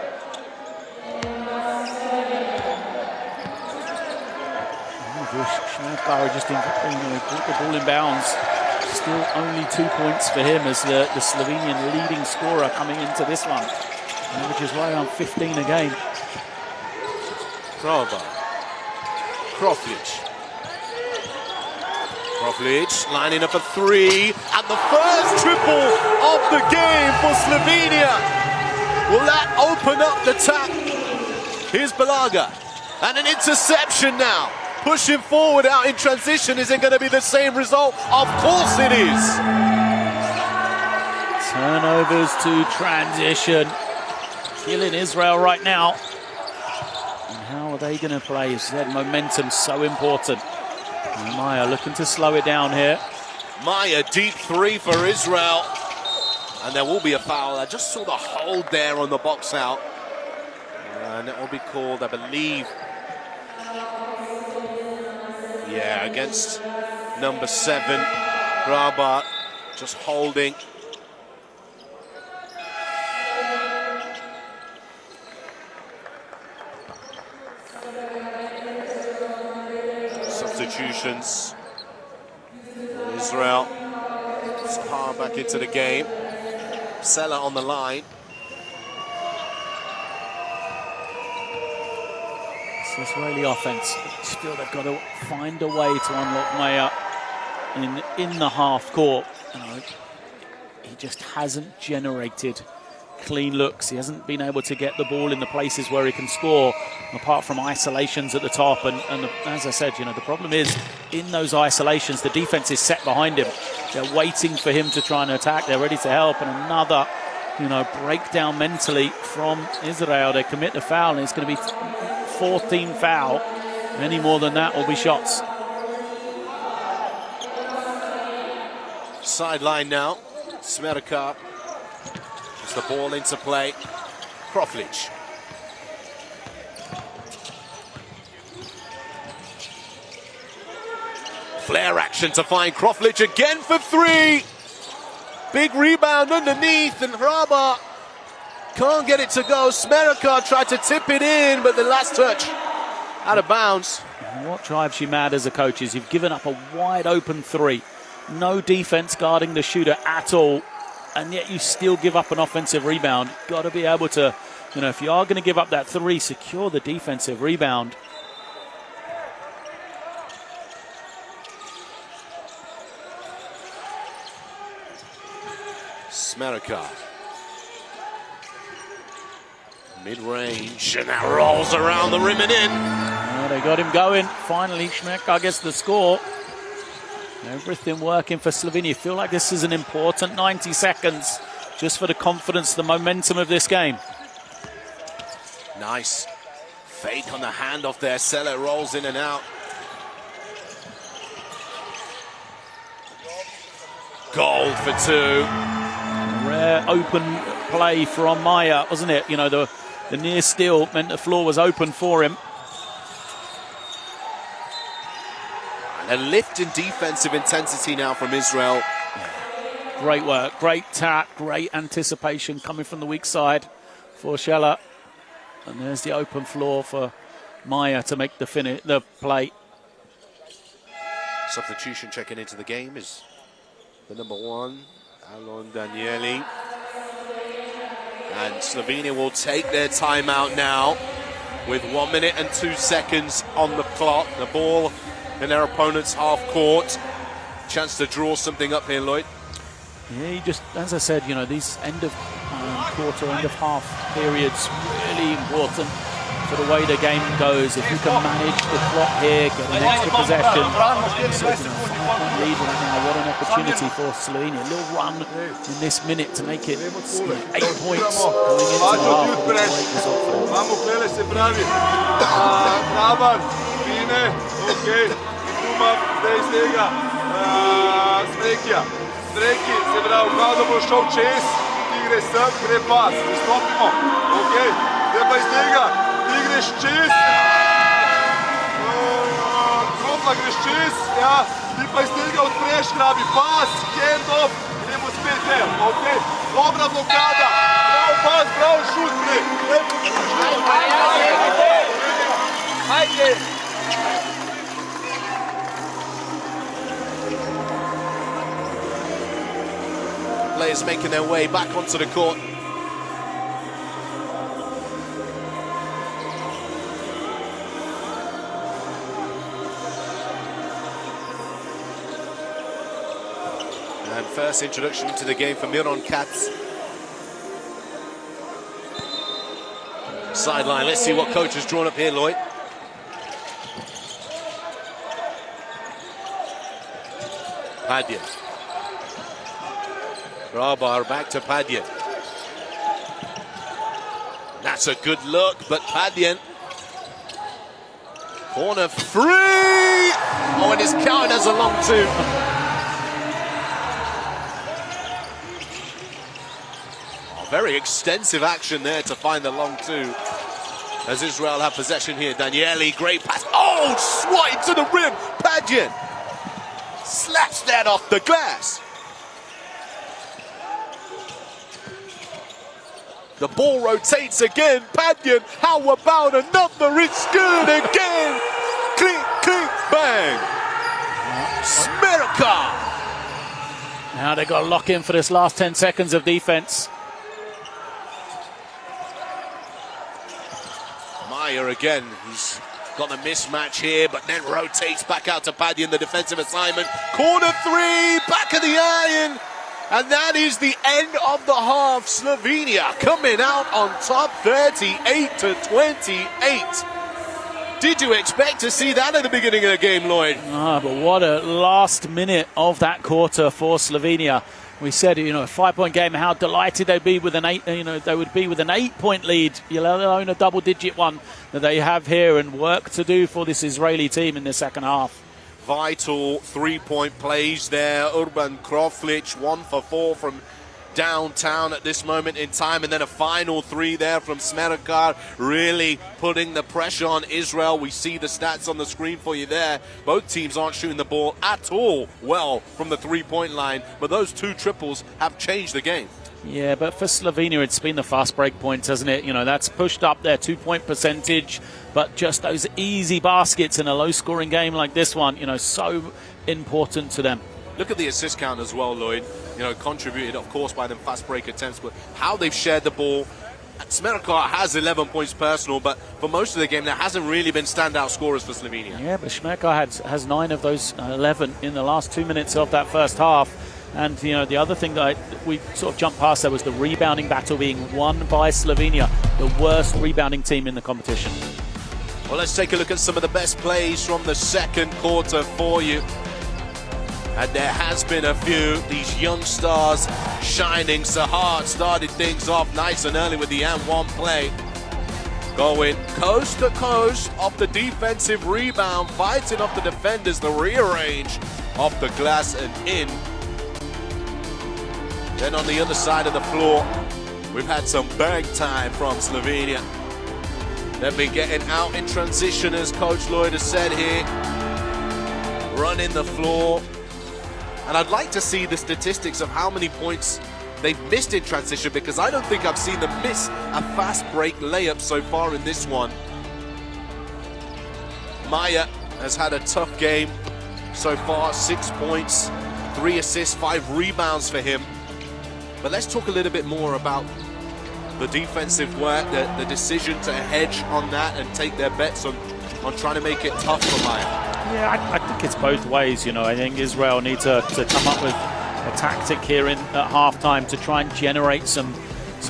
Schneidbauer just brought the ball in bounds. Still only 2 points for him as the Slovenian leading scorer coming into this one. Averages right around 15 a game. Kroflic lining up a three, and the first triple of the game for Slovenia. Will that open up the tap? Here's Balaga, and an interception now. Pushing forward out in transition. Is it going to be the same result? Of course it is. Turnovers to transition. Killing Israel right now. And how are they going to play? As said, momentum's so important. And Maya looking to slow it down here. Maya, deep three for Israel. And there will be a foul. I just saw the hold there on the box out. And it will be called, I believe, yeah, against number 7, Rabat, just holding. Substitutions. Israel. Sahar back into the game. Sella on the line. This Israeli offense, still they've got to find a way to unlock Maya in the half court. You know, he just hasn't generated clean looks. He hasn't been able to get the ball in the places where he can score, apart from isolations at the top. And as I said, you know, the problem is in those isolations, the defense is set behind him. They're waiting for him to try and attack. They're ready to help. And another, you know, breakdown mentally from Israel. They commit the foul, and it's going to be 14 foul. Any more than that will be shots. Sideline now. Smerka. Puts the ball into play. Kroflic. Flare action to find Kroflic again for 3. Big rebound underneath, and Rabat can't get it to go. Smerka tried to tip it in, but the last touch out of bounds. What drives you mad as a coach is you've given up a wide open 3. No defense guarding the shooter at all, and yet you still give up an offensive rebound. Got to be able to, you know, if you are going to give up that 3, secure the defensive rebound. Smerka. Mid-range, and that rolls around the rim and in. Oh, they got him going. Finally, Smerka gets the score. Everything working for Slovenia. Feel like this is an important 90 seconds just for the confidence, the momentum of this game. Nice fake on the handoff there. Sella rolls in and out. Gold for 2. Rare open play from Maya, wasn't it? You know, the near steal meant the floor was open for him. And a lift in defensive intensity now from Israel. Great work, great tap, great anticipation coming from the weak side for Shella. And there's the open floor for Maya to make the play. Substitution checking into the game is the number 1, Alon Danieli. And Slovenia will take their timeout now with 1 minute and 2 seconds on the clock. The ball in their opponent's half court. Chance to draw something up here, Lloyd. Yeah, you just, as I said, you know, these end of quarter, end of half periods really important for the way the game goes. If you can manage the clock here, get an extra possession. So, you know, 5-point lead right now. What an opportunity for Slovenia. A little run in this minute to make it 8 points going into the half. A great result for them. Vamo klele se pravi, Hrabar, Fine, ok, Kuma, zdaj iz tega, Smrekija. Smreki, se pravi, kao da bo šel čez, ti gre sem, gre pas, zastopimo, ok, zdaj pa iz tega, igre Greščis. Kromla Greščis, ja. Ti pa iz tega odpreš, rabi pas, hand off, idemo spet, ok. Dobra blokada, bravo pas, bravo šut, Ajde. Players making their way back onto the court. And first introduction to the game for Miron Katz. Sideline, let's see what coach has drawn up here, Lloyd. Padje. Grabar back to Padje. That's a good look, but Padje. Corner free! Oh, and it's counted as a long two. Oh, very extensive action there to find the long two. As Israel have possession here. Danieli, great pass. Oh, swatted to the rim. Padje slaps that off the glass. The ball rotates again. Padje, how about another? It's good again. Clink, clink, bang. Smerka. Now they've got to lock in for this last 10 seconds of defense. Meyer again. He's got the mismatch here, but then rotates back out to Padje in the defensive assignment. Corner three, back of the iron. And that is the end of the half. Slovenia coming out on top 38-28. Did you expect to see that at the beginning of the game, Lloyd? Ah, but what a last minute of that quarter for Slovenia. We said, a 5-point game, how delighted they'd be with an 8-point lead, let alone a double-digit one that they have here, and work to do for this Israeli team in the second half. Vital three-point plays there. Urban Kroflic, 1 for 4 from downtown at this moment in time, and then a final three there from Smerka, really putting the pressure on Israel. We see the stats on the screen for you there. Both teams aren't shooting the ball at all well from the three-point line, but those two triples have changed the game. Yeah, but for Slovenia, it's been the fast break points, hasn't it? That's pushed up their 2-point percentage, but just those easy baskets in a low-scoring game like this one, so important to them. Look at the assist count as well, Lloyd. Contributed, of course, by them fast break attempts, but how they've shared the ball. Smerka has 11 points personal, but for most of the game, there hasn't really been standout scorers for Slovenia. Yeah, but Smerka has 9 of those 11 in the last 2 minutes of that first half. And, the other thing that we sort of jumped past there was the rebounding battle being won by Slovenia, the worst rebounding team in the competition. Well, let's take a look at some of the best plays from the second quarter for you. And there has been a few. These young stars shining. Sahar started things off nice and early with the and-one play. Going coast to coast off the defensive rebound, fighting off the defenders, the rearrange off the glass and in. Then on the other side of the floor, we've had some bang time from Slovenia. They've been getting out in transition, as Coach Lloyd has said here. Running the floor. And I'd like to see the statistics of how many points they've missed in transition, because I don't think I've seen them miss a fast break layup so far in this one. Meyer has had a tough game so far. 6 points, 3 assists, 5 rebounds for him. But let's talk a little bit more about the defensive work, the decision to hedge on that and take their bets on trying to make it tough for Meyer. Yeah, I think it's both ways. I think Israel need to come up with a tactic here at halftime to try and generate some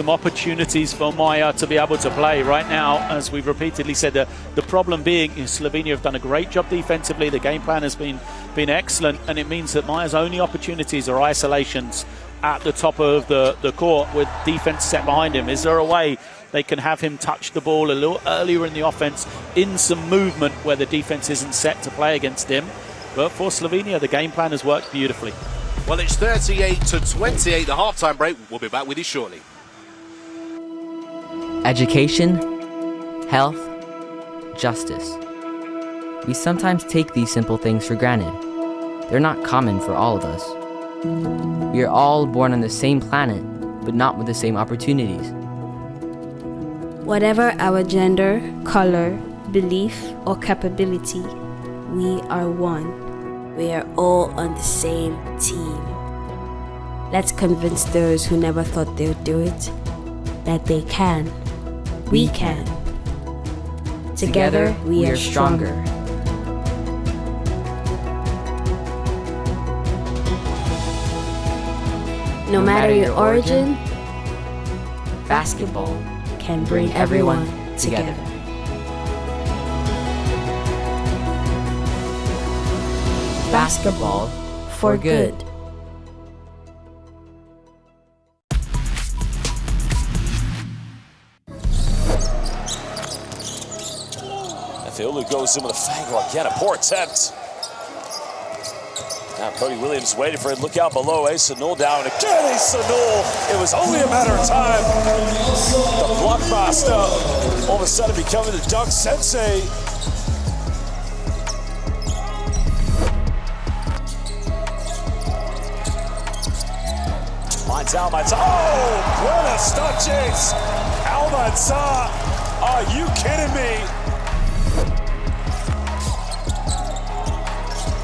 opportunities for Meyer to be able to play. Right now, as we've repeatedly said, the problem being Slovenia have done a great job defensively. The game plan has been excellent, and it means that Meyer's only opportunities are isolations at the top of the court with defense set behind him. Is there a way they can have him touch the ball a little earlier in the offense in some movement where the defense isn't set to play against him? But for Slovenia, the game plan has worked beautifully. Well, it's 38-28, the halftime break. We'll be back with you shortly. Education, health, justice. We sometimes take these simple things for granted. They're not common for all of us. We are all born on the same planet, but not with the same opportunities. Whatever our gender, color, belief, or capability, we are one. We are all on the same team. Let's convince those who never thought they would do it that they can. We can. Together, we are stronger. No matter your origin, basketball can bring everyone together. Basketball for good. Fiulu goes in with a fangle again, a poor attempt. Now Cody Williams waiting for it. Look out below. Asa Null down again. Asa Null. It was only a matter of time. The blockbuster all of a sudden becoming the dunk sensei. Almanzar. Oh, buenas noches. Almanzar. Are you kidding me?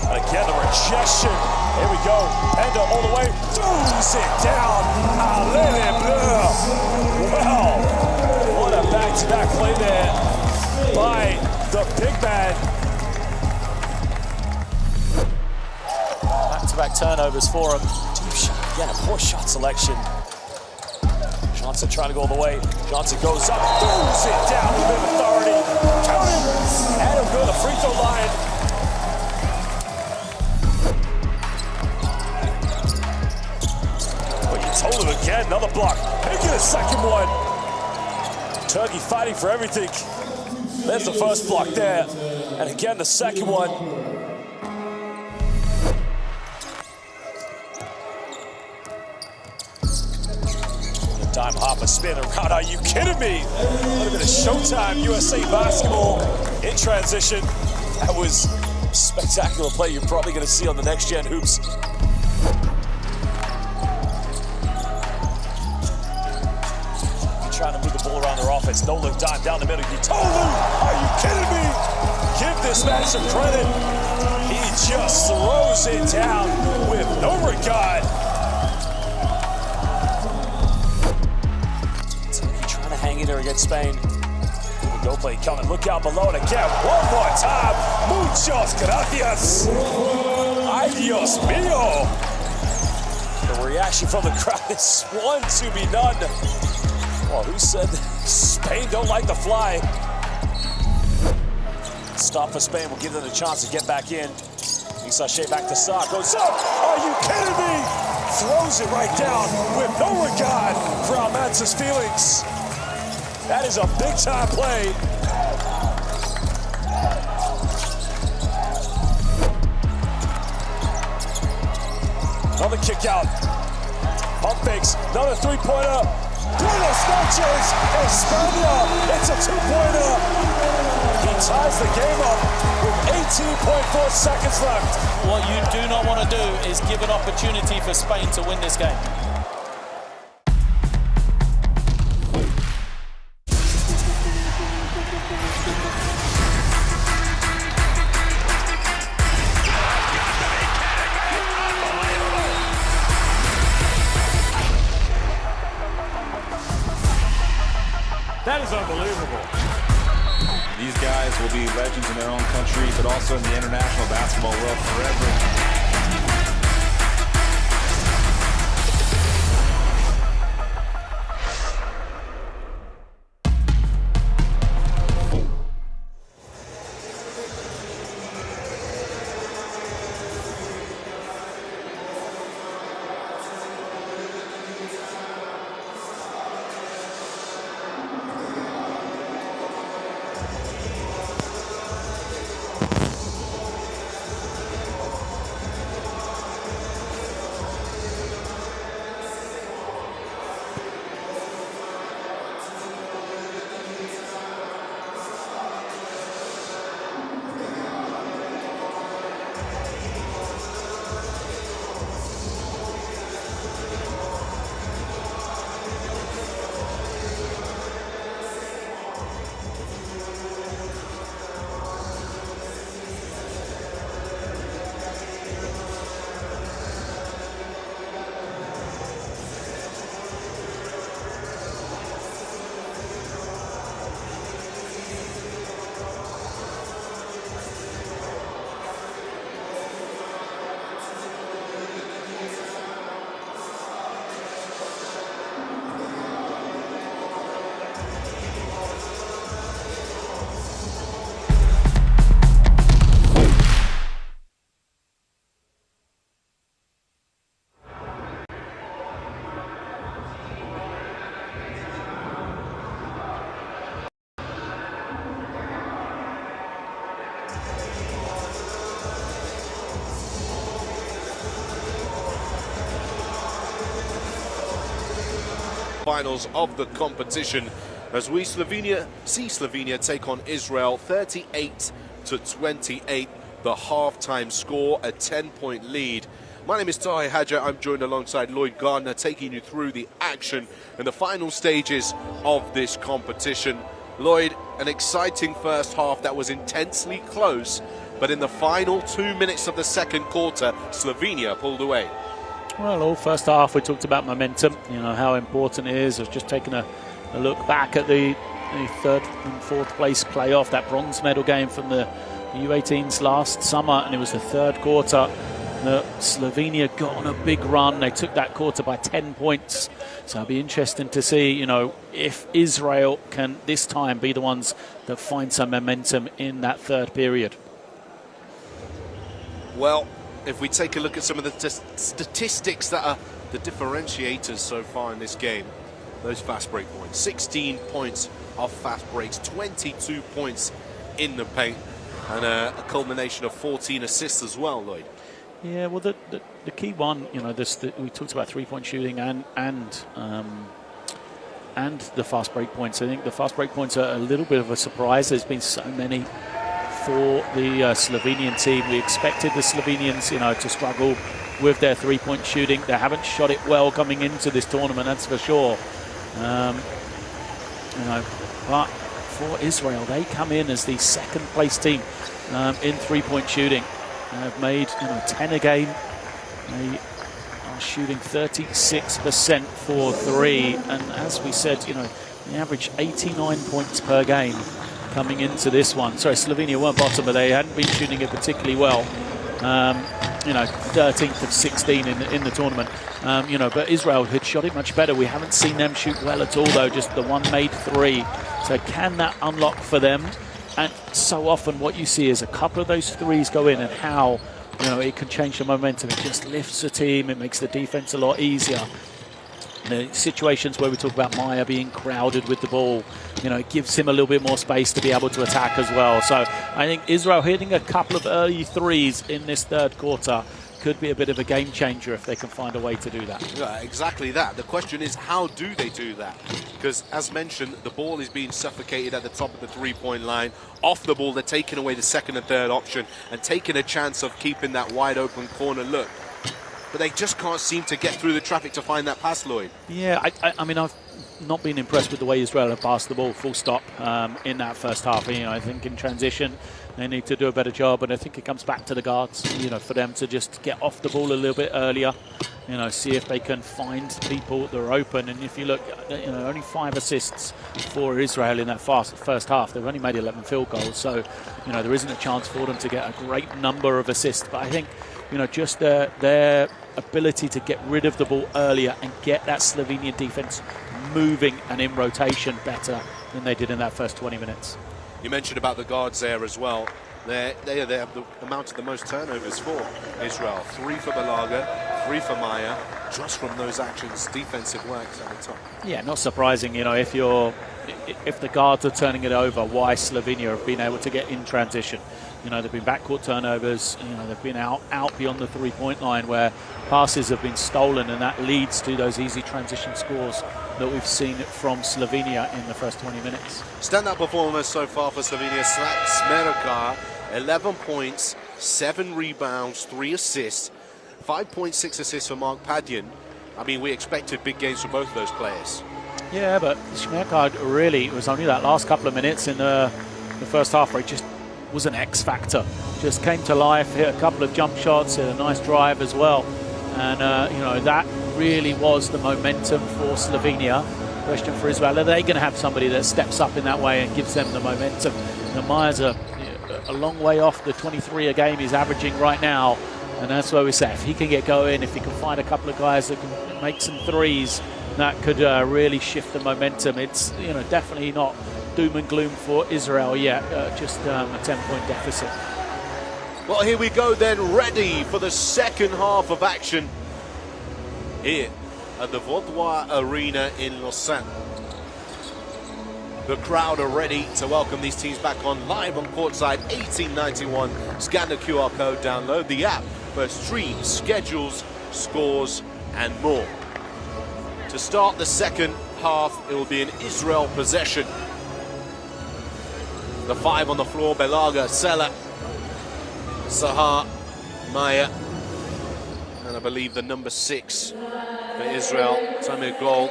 Again, the rejection. Here we go. Penda all the way. Throws it down. Allez bleu. Well, what a back-to-back play there by the big man. Back-to-back turnovers for him. Deep shot. Again, a poor shot selection. Johnson trying to go all the way. Johnson goes up. Throws it down with a bit of authority. Count it. And he'll go to the free throw line. Told him again, another block. Making a second one. Turkey fighting for everything. There's the first block there. And again, the second one. Dime hop, a spin around. Are you kidding me? A little bit of Showtime USA basketball in transition. That was a spectacular play you're probably going to see on the Next Gen Hoops. Trying to move the ball around their offense. No look dime down the middle. Tolu, are you kidding me? Give this man some credit. He just throws it down with no regard. Turkey trying to hang in there against Spain. Go play coming. Look out below. And again, one more time. Muchos gracias. Ay, Dios mío. The reaction from the crowd is one to be none. Well, who said Spain don't like to fly? Stop for Spain will give them the chance to get back in. Isashe back to Sa, goes up. Are you kidding me? Throws it right down with no regard for Almanzar's feelings. That is a big-time play. Another kick out. Pump fakes. Another three-pointer. Buenas noches, España. It's a two-pointer. He ties the game up with 18.4 seconds left. What you do not want to do is give an opportunity for Spain to win this game. That is unbelievable. These guys will be legends in their own country, but also in the international basketball world forever. quarterfinals of the competition as we see Slovenia take on Israel 38-28, the half-time score, a 10-point lead. My name is Tahi Hadja. I'm joined alongside Lloyd Gardner, taking you through the action in the final stages of this competition. Lloyd, an exciting first half that was intensely close, but in the final 2 minutes of the second quarter, Slovenia pulled away. Well, all first half we talked about momentum, you know, how important it is. I've just taken a look back at the third and fourth place playoff, that bronze medal game from the U18s last summer, and it was the third quarter. Slovenia got on a big run. They took that quarter by 10 points. So it'll be interesting to see, you know, if Israel can this time be the ones that find some momentum in that third period. Well, if we take a look at some of the statistics that are the differentiators so far in this game, those fast break points, 16 points of fast breaks, 22 points in the paint, and a culmination of 14 assists as well, Lloyd. Yeah, well, the key one, you know, we talked about three-point shooting and the fast break points. I think the fast break points are a little bit of a surprise. There's been so many for the Slovenian team. We expected the Slovenians, you know, to struggle with their three-point shooting. They haven't shot it well coming into this tournament, that's for sure. You know, but for Israel, they come in as the second-place team in three-point shooting. They've made 10 a game. They are shooting 36% for three, and as we said, you know, they average 89 points per game coming into this one. Sorry, Slovenia weren't bottom, but they hadn't been shooting it particularly well. You know, 13th of 16 in the tournament. You know, but Israel had shot it much better. We haven't seen them shoot well at all, though. Just the one made three. So can that unlock for them? And so often what you see is a couple of those threes go in, and how, you know, it can change the momentum. It just lifts the team. It makes the defense a lot easier. The situations where we talk about Maya being crowded with the ball, you know, it gives him a little bit more space to be able to attack as well. So I think Israel hitting a couple of early threes in this third quarter could be a bit of a game changer if they can find a way to do that. Yeah, exactly that. The question is, how do they do that? Because, as mentioned, the ball is being suffocated at the top of the three-point line. Off the ball, they're taking away the second and third option and taking a chance of keeping that wide-open corner look. But they just can't seem to get through the traffic to find that pass, Lloyd. Yeah, I mean, I've not been impressed with the way Israel have passed the ball, full stop, in that first half. You know, I think in transition, they need to do a better job, and I think it comes back to the guards, you know, for them to just get off the ball a little bit earlier, you know, see if they can find people that are open. And if you look, you know, only 5 assists for Israel in that first half. They've only made 11 field goals, so, you know, there isn't a chance for them to get a great number of assists. But I think, you know, just their ability to get rid of the ball earlier and get that Slovenian defense moving and in rotation better than they did in that first 20 minutes. You mentioned about the guards there as well. They have amounted the most turnovers for Israel. 3 for Balaga, 3 for Maya. Just from those actions, defensive works at the top. Yeah, not surprising. You know, if the guards are turning it over, why Slovenia have been able to get in transition. You know, they've been backcourt turnovers. You know, they've been out beyond the three-point line where passes have been stolen, and that leads to those easy transition scores that we've seen from Slovenia in the first 20 minutes. Standout performance so far for Slovenia. Smerka, 11 points, 7 rebounds, 3 assists, 5.6 assists for Mark Padyan. I mean, we expected big games from both of those players. Yeah, but Smerka really, it was only that last couple of minutes in the first half where he just was an X factor. Just came to life, hit a couple of jump shots, hit a nice drive as well. And, you know, that really was the momentum for Slovenia. Question for Israel, are they going to have somebody that steps up in that way and gives them the momentum? You know, Maya's a long way off the 23 a game he's averaging right now. And that's where we say, if he can get going, if he can find a couple of guys that can make some threes, that could really shift the momentum. It's, you know, definitely not doom and gloom for Israel yet, just a 10-point deficit. Well, here we go then, ready for the second half of action here at the Vaudois Arena in Lausanne. The crowd are ready to welcome these teams back on live on courtside 1891. Scan the QR code, download the app for streams, schedules, scores and more. To start the second half, it will be an Israel possession. The 5 on the floor, Belaga, Sela, Sahar, Maya, and I believe the number 6 for Israel, Tamir goal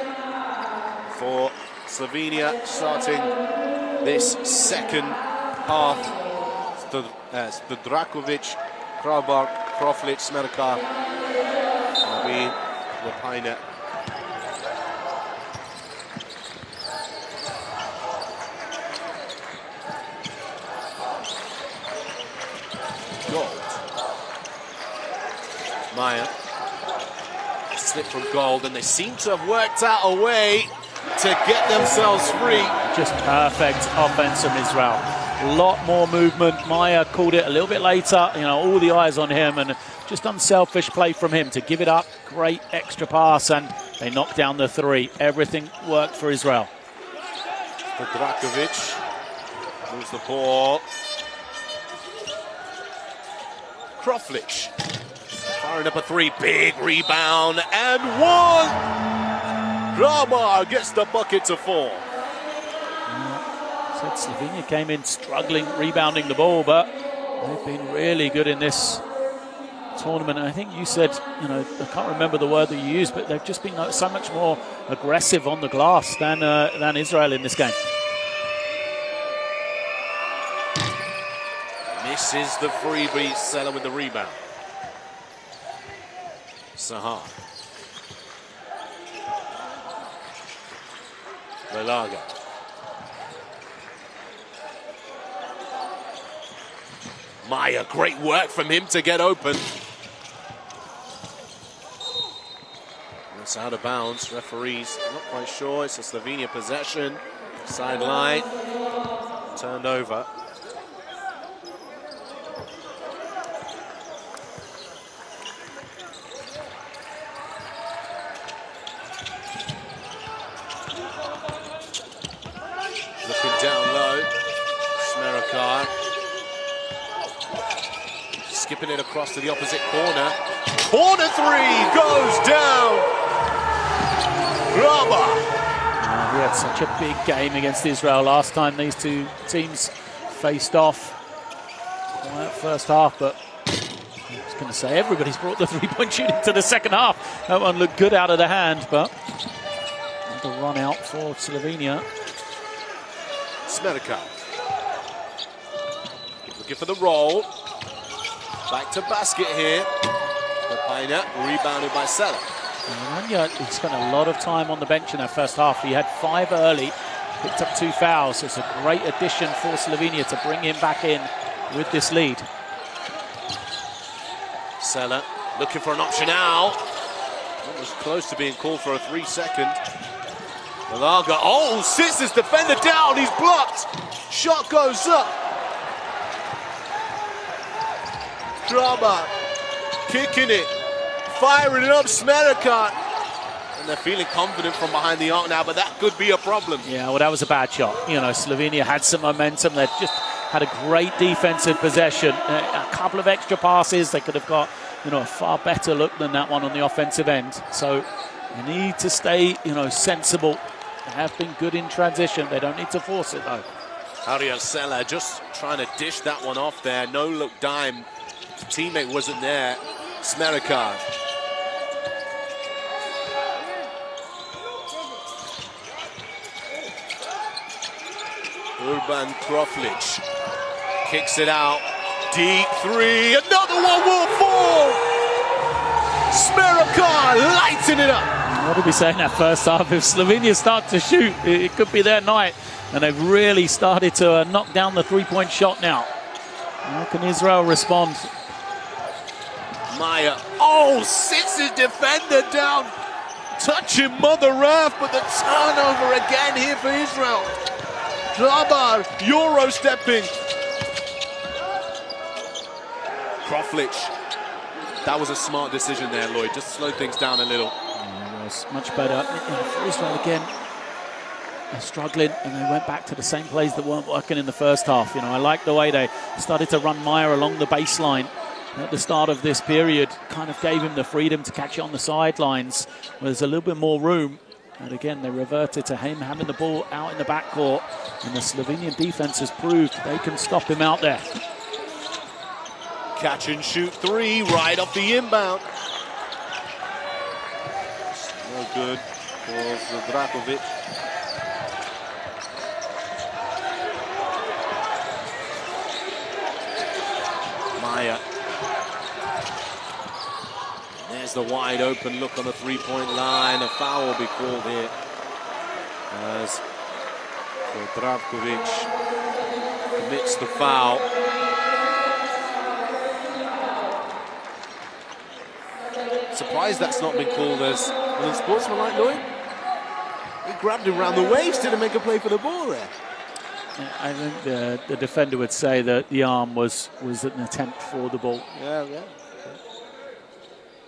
for Slovenia, starting this second half. Stodrakovic, Krabar, Kroflic, Smerkar, Naveen, Lapina. Gold. Maya. Slip from Gold, and they seem to have worked out a way to get themselves free. Just perfect offense from Israel. A lot more movement. Maya called it a little bit later. You know, all the eyes on him, and just unselfish play from him to give it up. Great extra pass, and they knocked down the 3. Everything worked for Israel. Stodrakovic moves the ball. Kroflic firing up a 3, big rebound, and 1. Grabar gets the bucket to 4. Said Slovenia came in struggling, rebounding the ball, but they've been really good in this tournament. And I think you said, you know, I can't remember the word that you used, but they've just been so much more aggressive on the glass than Israel in this game. Misses the freebie, Sela with the rebound. Sahar. Belaga. Maya, great work from him to get open. That's out of bounds. Referees not quite sure. It's a Slovenia possession. Sideline. Turned over. Looking down low. Smerkar. Skipping it across to the opposite corner. Corner 3 goes down. Graba. We had such a big game against Israel last time these two teams faced off. Quiet first half, but I was going to say everybody's brought the 3-point shooting to the second half. That one looked good out of the hand, but the run out for Slovenia. Smerkar. Looking for the roll. Back to basket here. Lapina, rebounded by Sela. Anya, he spent a lot of time on the bench in that first half. He had 5 early, picked up 2 fouls. It's a great addition for Slovenia to bring him back in with this lead. Sela looking for an option out. That was close to being called for a 3-second. Malaga, oh, sits his defender down. He's blocked. Shot goes up. Drama, kicking it, firing it up, Smerkar. And they're feeling confident from behind the arc now, but that could be a problem. Yeah, well, that was a bad shot. You know, Slovenia had some momentum. They just had a great defensive possession. A couple of extra passes. They could have got, you know, a far better look than that one on the offensive end. So they need to stay, you know, sensible. They have been good in transition. They don't need to force it, though. Ariel Sela just trying to dish that one off there. No look dime. The teammate wasn't there. Smerkar. Urban Kroflic kicks it out. Deep 3. Another one will fall. Smerkar lighting it up. What did we say in that first half? If Slovenia start to shoot, it could be their night. And they've really started to knock down the 3-point shot now. How can Israel respond? Maya, oh, sits his defender down, touching Mother Earth, but the turnover again here for Israel. Grabar, Euro stepping. Kroflic, that was a smart decision there, Lloyd, just slow things down a little. Yeah, it was much better. For Israel again, they're struggling, and they went back to the same plays that weren't working in the first half. You know, I like the way they started to run Maya along the baseline at the start of this period. Kind of gave him the freedom to catch it on the sidelines where there's a little bit more room, And again, they reverted to him having the ball out in the backcourt. And the Slovenian defense has proved they can stop him out there. Catch and shoot three right off the inbound. No good for Zdrakovic. Maya. There's the wide open look on the three-point line. A foul will be called here as Zdrakovic commits the foul. Surprised that's not been called as an unsportsmanlike, Lloyd. He grabbed him around the waist, didn't make a play for the ball there. I think the defender would say that the arm was an attempt for the ball. Yeah.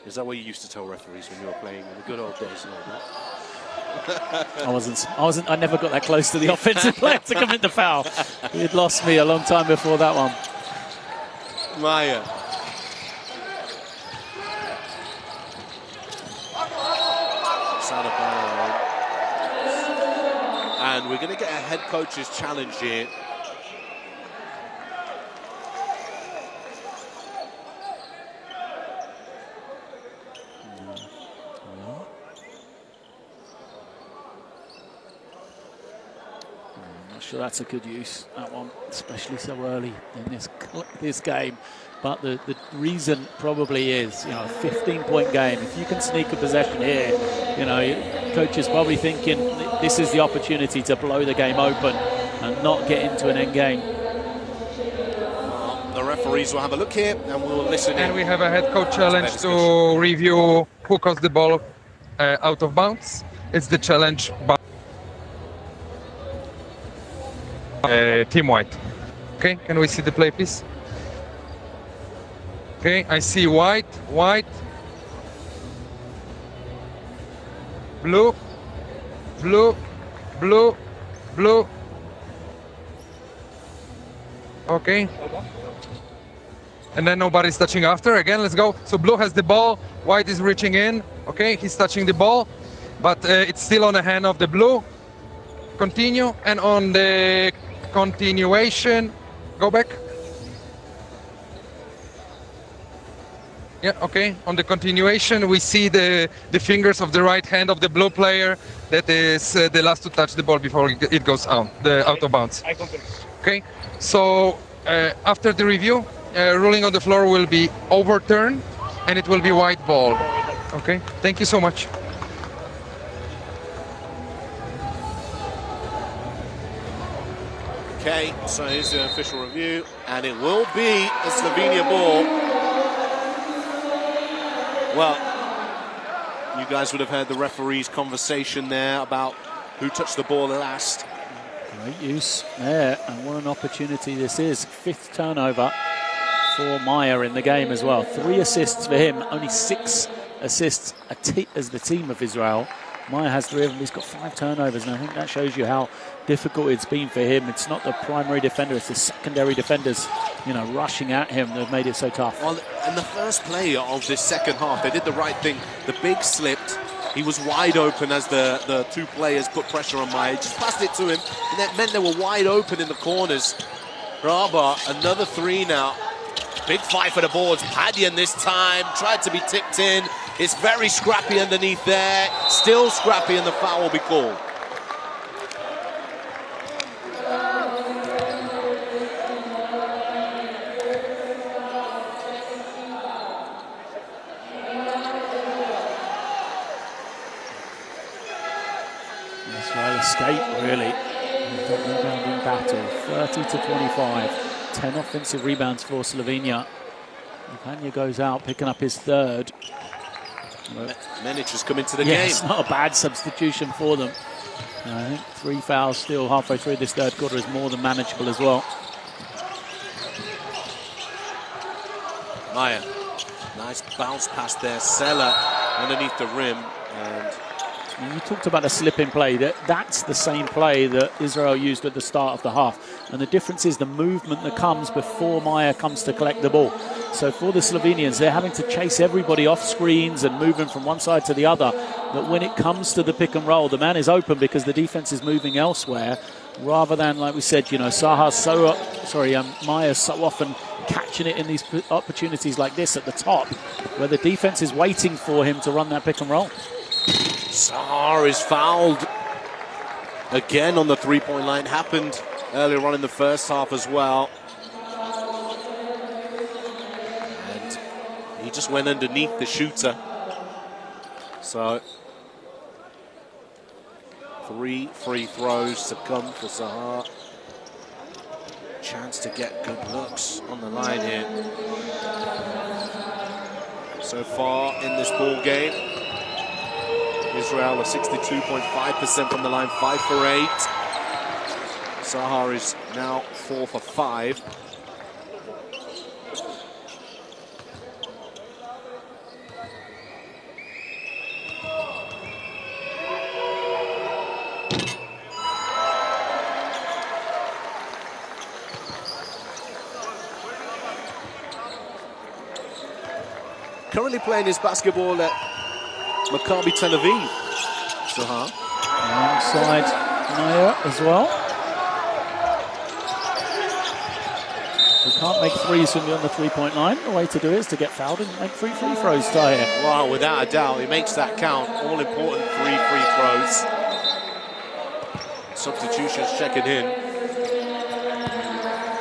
Is that what you used to tell referees when you were playing in the good old days? I never got that close to the offensive player to commit the foul. He had lost me a long time before that one. Maya. And we're going to get a head coach's challenge here. I'm not sure that's a good use, that one, especially so early in this game. But the reason probably is, a 15-point game. If you can sneak a possession here, coach is probably thinking this is the opportunity to blow the game open and not get into an end game. The referees will have a look here and we'll listen in. And we have a head coach challenge to review who caused the ball out of bounds. It's the challenge by Team White. Okay, can we see the play, please? Okay, I see white, blue, blue, blue, blue. Okay. And then nobody's touching after. Again, let's go. So blue has the ball, white is reaching in. Okay, he's touching the ball, but it's still on the hand of the blue. Continue, and on the continuation, go back. Yeah, okay. On the continuation, we see the fingers of the right hand of the blue player. That is the last to touch the ball before it goes out of bounds. Okay. So after the review, ruling on the floor will be overturned, and it will be white ball. Okay. Thank you so much. Okay, so here's the official review, and it will be a Slovenia ball. Well, you guys would have heard the referee's conversation there about who touched the ball last. Great use there, and what an opportunity this is. 5th turnover for Maya in the game as well. 3 assists for him, only 6 assists as the team of Israel. Maya has 3 of them. He's got 5 turnovers, and I think that shows you how difficult it's been for him. It's not the primary defender, it's the secondary defenders, rushing at him that have made it so tough. Well, in the first play of this second half, they did the right thing. The big slipped. He was wide open as the 2 players put pressure on Maya. Just passed it to him, and that meant they were wide open in the corners. Raba, another 3 now. Big fight for the boards. Padyan this time tried to be tipped in. It's very scrappy underneath there. Still scrappy, and the foul will be called. Israel escape, really. Rebounding battle, 30-25. 10 offensive rebounds for Slovenia. Padyan goes out, picking up his 3rd. Menic has come into the game. It's not a bad substitution for them. I think 3 fouls still halfway through this 3rd quarter is more than manageable as well. Maya, nice bounce pass there. Sella underneath the rim. And you talked about a slipping play. That's the same play that Israel used at the start of the half. And the difference is the movement that comes before Maya comes to collect the ball. So for the Slovenians, they're having to chase everybody off screens and moving from one side to the other. that when it comes to the pick and roll, the man is open because the defense is moving elsewhere, rather than, like we said, Maya's so often catching it in these opportunities like this at the top, where the defense is waiting for him to run that pick and roll. Sahar is fouled again on the three-point line. Happened earlier on in the first half as well. And he just went underneath the shooter. So 3 free throws to come for Sahar. Chance to get good looks on the line here. So far in this ball game, Israel are 62.5% from the line, 5 for 8. Sahar is now 4 for 5. Currently playing his basketball at Maccabi Tel Aviv. Sahar. Alongside Naya as well. He can't make threes from beyond the three-point line. The way to do it is to get fouled and make 3 free throws, Tahir. Well, without a doubt, he makes that count. All important 3 free throws. Substitutions checking in.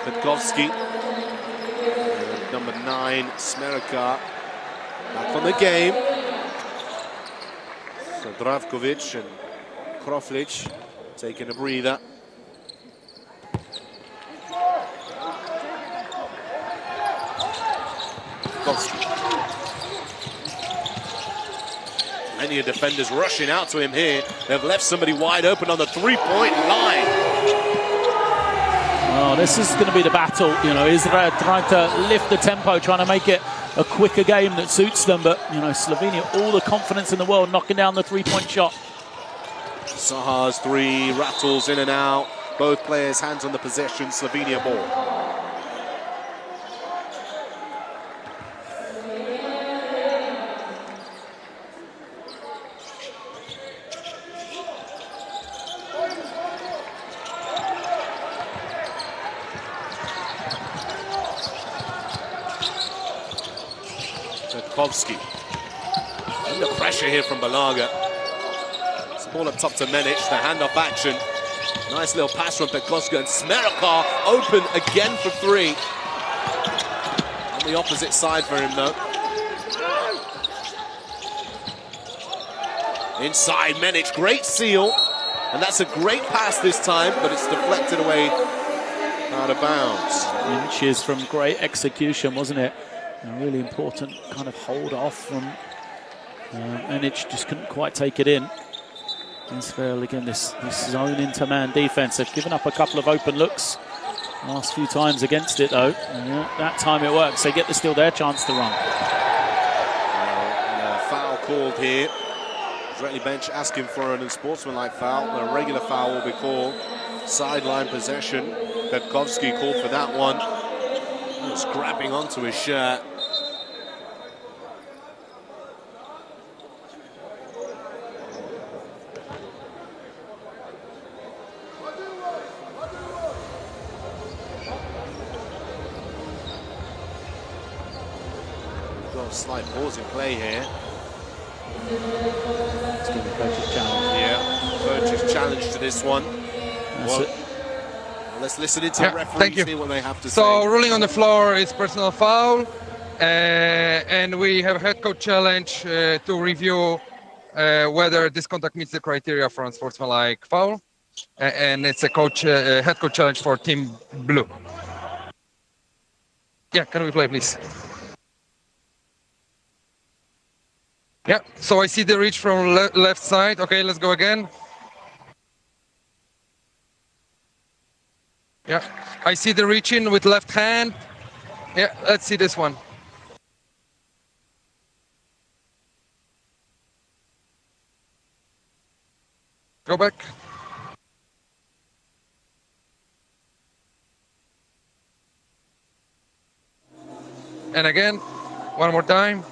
Petkovsky. Number 9, Smerika. Back on the game. So Dravkovic and Kroflic taking a breather. Many defenders rushing out to him here. They've left somebody wide open on the three-point line. Oh, this is going to be the battle. You know, Israel trying to lift the tempo, trying to make it a quicker game that suits them. But, you know, Slovenia, all the confidence in the world, knocking down the three-point shot. Sahar's 3 rattles in and out. Both players hands on the possession. Slovenia ball. Petkovsky. Under pressure here from Balaga. It's the ball up top to Menic, the handoff action. Nice little pass from Petkovsky, and Smerika open again for 3. On the opposite side for him though. Inside Menic, great seal. And that's a great pass this time, but it's deflected away out of bounds. Inches from great execution, wasn't it? A really important kind of hold off from Menic, just couldn't quite take it in. Israel again, this zone into man defense. They've given up a couple of open looks last few times against it though. That time it works. They get still their chance to run. Foul called here. Israeli bench asking for an unsportsmanlike foul. A regular foul will be called. Sideline possession. Petkovsky called for that one. He's grabbing onto his shirt. Got a slight pause in play here. It's going to be coach's challenge. Yeah, coach's challenge to this one. That's it. Let's listen into the referee, see what they have to say. So ruling on the floor is personal foul, and we have a head coach challenge to review whether this contact meets the criteria for unsportsmanlike foul, and it's a head coach challenge for Team Blue. Yeah, can we play, please? Yeah. So I see the reach from left side. Okay, let's go again. Yeah, I see the reach in with left hand. Yeah, let's see this one. Go back. And again, one more time.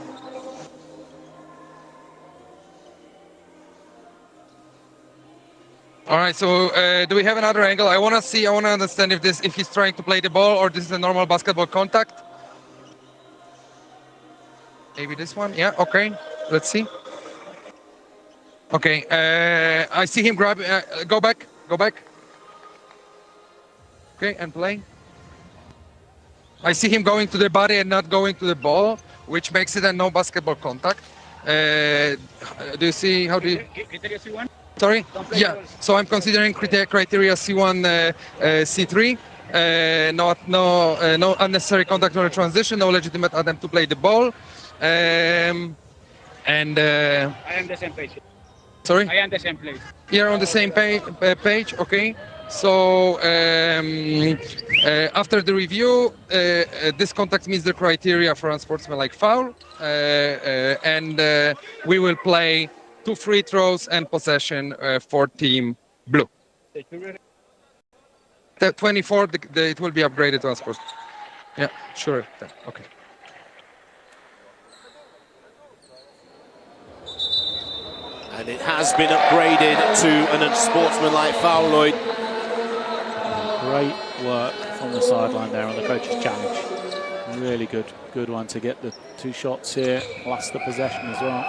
All right, so do we have another angle? I want to understand if he's trying to play the ball or this is a normal basketball contact. Maybe this one, yeah, okay, let's see. Okay, I see him grab, go back. Okay, and play. I see him going to the body and not going to the ball, which makes it a no basketball contact. Do you see, how do you... Sorry? Yeah, so I'm considering criteria C1, C3. No unnecessary contact or transition, no legitimate attempt to play the ball. I am the same page. Sorry? I am the same place. You're on the same page, okay. So after the review, this contact meets the criteria for unsportsmanlike foul, and we will play 2 free throws and possession for Team Blue. The 24, it will be upgraded to unsports. Yeah, sure. Okay. And it has been upgraded to an unsportsmanlike foul, Lloyd. Great work from the sideline there on the coach's challenge. Really good one to get the 2 shots here, plus the possession as well.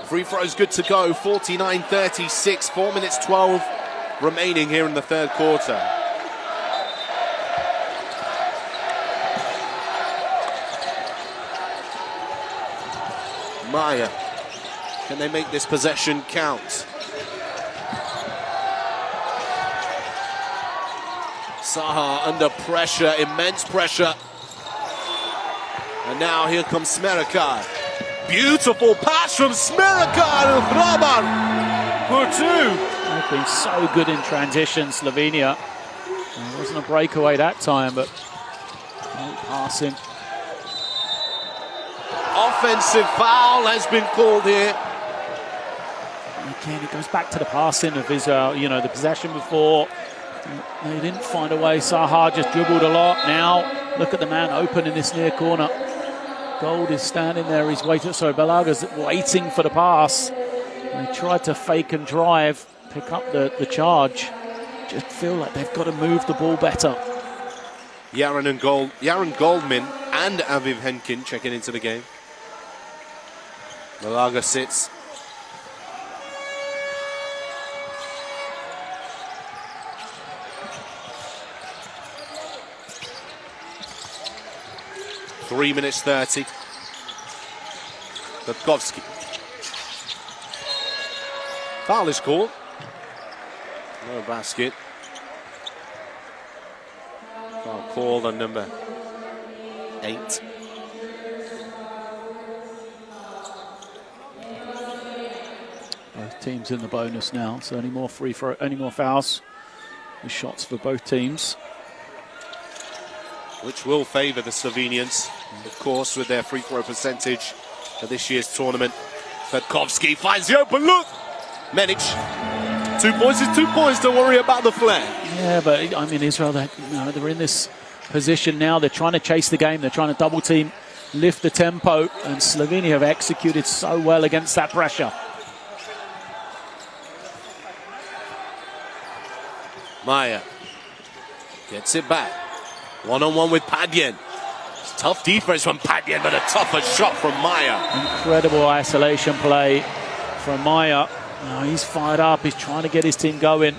Free throw's good to go, 49-36, 4 minutes 12 remaining here in the third quarter. Maya, can they make this possession count? Saha under pressure, immense pressure. And now here comes Smerakar. Beautiful pass from Smerakar and Hrabar for 2. They've been so good in transition, Slovenia. It wasn't a breakaway that time, but passing. Offensive foul has been called here. Again, it goes back to the passing of Israel, the possession before. They didn't find a way. Saha just dribbled a lot. Now, look at the man open in this near corner. Gold is standing there. He's waiting. Sorry, Balaga's waiting for the pass. They tried to fake and drive, pick up the charge. Just feel like they've got to move the ball better. Yaron Goldman and Aviv Henkin checking into the game. Balaga sits. Three minutes 30. Budkovsky. Foul is called. No basket. Foul called on number 8. Both teams in the bonus now, so any more fouls. The shots for both teams. Which will favour the Slovenians, of course, with their free throw percentage for this year's tournament. Budkovsky finds the open look. Menic. 2 points is 2 points. Don't worry about the flare. Yeah, but I mean, Israel, they're in this position now. They're trying to chase the game. They're trying to double team, lift the tempo, and Slovenia have executed so well against that pressure. Maya gets it back. One-on-one with Padyan. It's tough defense from Padyan, but a tougher shot from Maya. Incredible isolation play from Maya. He's fired up. He's trying to get his team going.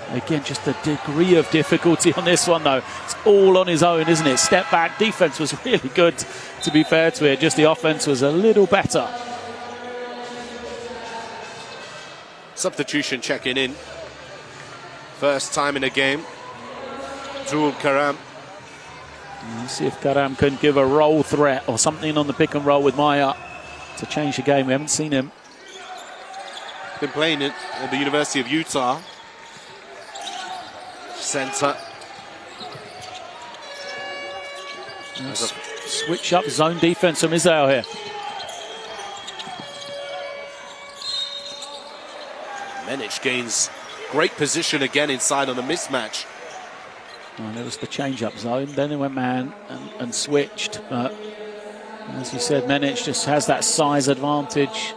Again, just a degree of difficulty on this one, though. It's all on his own, isn't it? Step back. Defense was really good, to be fair to it. Just the offense was a little better. Substitution checking in. First time in a game. Zul Karam. Let's see if Karam can give a roll threat or something on the pick and roll with Maya to change the game. We haven't seen him. Been playing it at the University of Utah. Center. switch up zone defense from Israel here. Menic gains great position again inside on the mismatch. And it was the change-up zone. Then they went man and switched. But as you said, Menic just has that size advantage.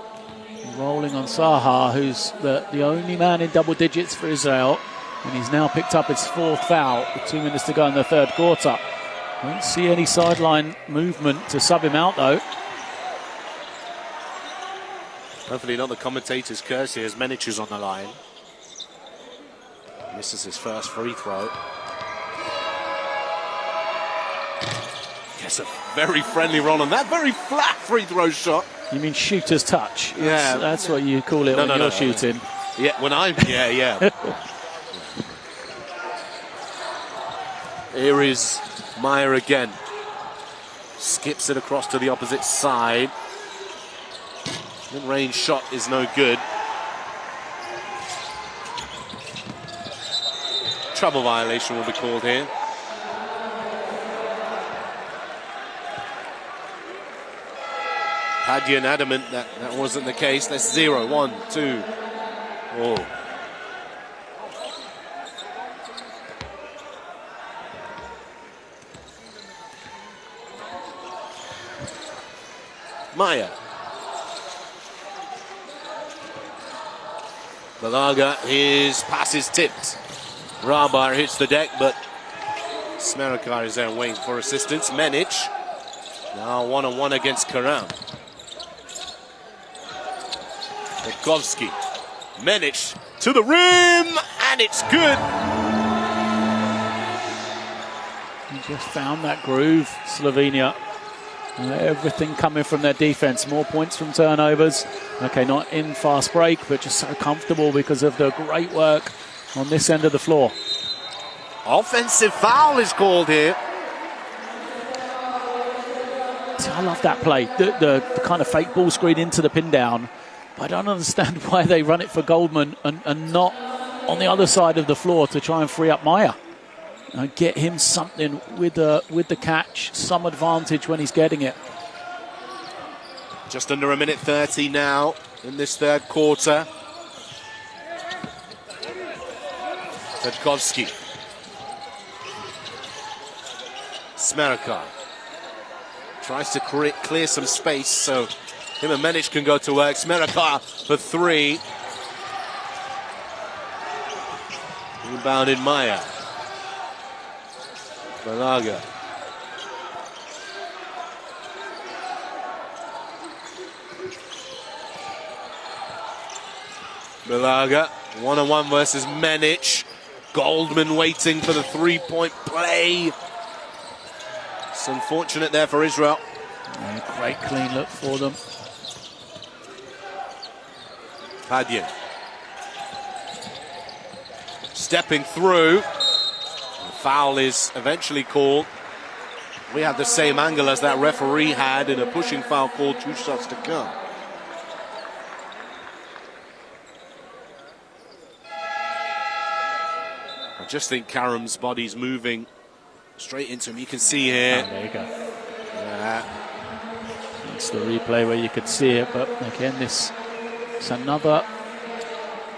Rolling on Saha, who's the only man in double digits for Israel. And he's now picked up his 4th foul with 2 minutes to go in the 3rd quarter. Don't see any sideline movement to sub him out, though. Hopefully not the commentator's curse here as Menic is on the line. Misses his first free throw. Gets a very friendly run on that very flat free throw shot. You mean shooter's touch? Yeah. That's what you call it when you're shooting. Yeah, when I'm... Yeah. Here is Meyer again. Skips it across to the opposite side. Mid-range shot is no good. Trouble violation will be called here. Padyan adamant that wasn't the case. That's 0, 1, 2. Oh. Maya. Balaga, his pass is tipped. Rabar hits the deck, but Smerakar is there waiting for assistance. Menic, now one-on-one against Karam. Bukovski, Menic to the rim, and it's good. He just found that groove, Slovenia. Everything coming from their defense. More points from turnovers. Okay, not in fast break, but just so comfortable because of the great work on this end of the floor. Offensive foul is called here. See, I love that play. The kind of fake ball screen into the pin down. I don't understand why they run it for Goldman and not on the other side of the floor to try and free up Maya. Get him something with the catch, some advantage when he's getting it. Just under 1:30 now in this 3rd quarter. Bukovski. Smerakar tries to clear some space so him and Menic can go to work. Smerakar for 3. Rebounded Maya. Balaga. Balaga, one-on-one versus Menic. Goldman waiting for the 3-point play. It's unfortunate there for Israel. Yeah, great clean look for them. Padyan. Stepping through. Foul is eventually called. We had the same angle as that referee had in a pushing foul called 2 shots to come. I just think Karam's body's moving straight into him. You can see here. Oh, there you go. Yeah. It's the replay where you could see it, but again, it's another,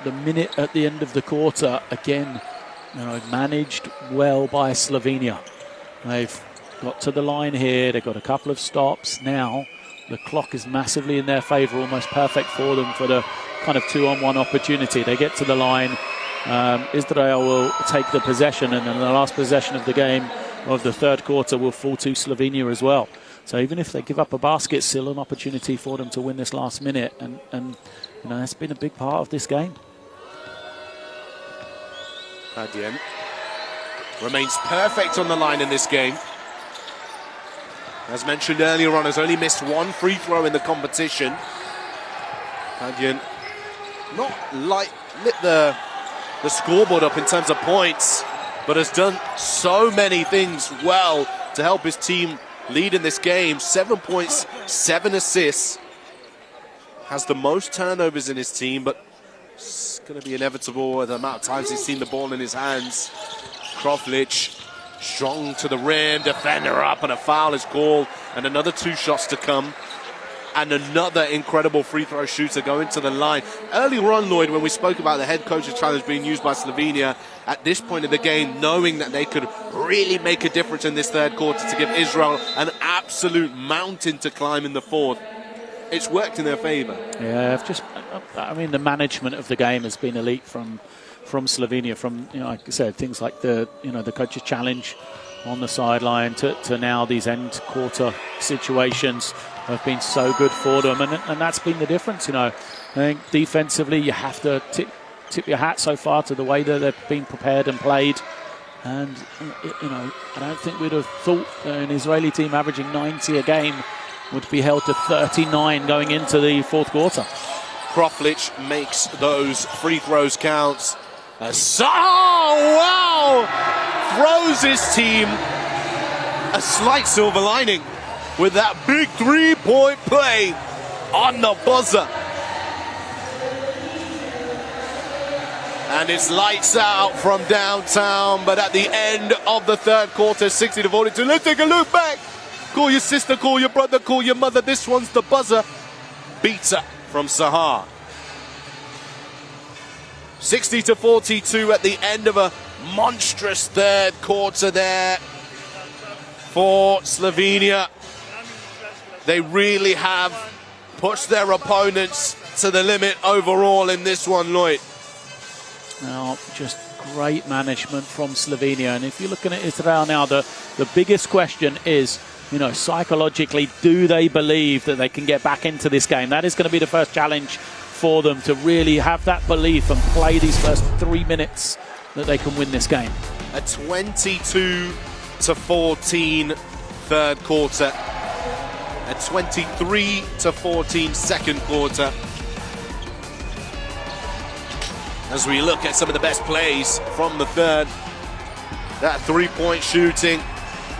the minute at the end of the quarter, again, managed well by Slovenia. They've got to the line here. They've got a couple of stops. Now the clock is massively in their favour, almost perfect for them for the kind of 2-on-1 opportunity. They get to the line. Israel will take the possession, and then the last possession of the game of the 3rd quarter will fall to Slovenia as well. So even if they give up a basket, still an opportunity for them to win this last minute, and that's been a big part of this game. Padyan remains perfect on the line in this game. As mentioned earlier on, has only missed 1 free throw in the competition. Padyan not lit the scoreboard up in terms of points, but has done so many things well to help his team lead in this game. 7 points, 7 assists. Has the most turnovers in his team, but it's going to be inevitable the amount of times he's seen the ball in his hands. Kroflic Strong to the rim, defender up, and a foul is called, and another 2 shots to come. And another incredible free throw shooter going to the line. Earlier on, Lloyd, when we spoke about the head coach's challenge being used by Slovenia at this point of the game, knowing that they could really make a difference in this third quarter to give Israel an absolute mountain to climb in the fourth, it's worked in their favour. Yeah, I mean, the management of the game has been elite from Slovenia. From, you know, like I said, things like the coach's challenge on the sideline to now these end quarter situations have been so good for them, and that's been the difference. You know, I think defensively you have to tip your hat so far to the way that they've been prepared and played. And you know, I don't think we'd have thought an Israeli team averaging 90 a game would be held to 39 going into the fourth quarter. Kroflich makes those free throws count. Wow! Throws his team a slight silver lining with that big 3-point play on the buzzer. And it's lights out from downtown, but at the end of the third quarter, 60-42. Let's take a look back. Call your sister, call your brother, call your mother. This one's the buzzer beater from Sahar. 60-42 at the end of a monstrous third quarter there for Slovenia. They really have pushed their opponents to the limit overall in this one, Lloyd. Now, just great management from Slovenia. And if you're looking at Israel now, the biggest question is, you know, psychologically, do they believe that they can get back into this game? That is going to be the first challenge for them, to really have that belief and play these first 3 minutes that they can win this game. A 22-14 third quarter. A 23-14 second quarter. As we look at some of the best plays from the third, that 3-point shooting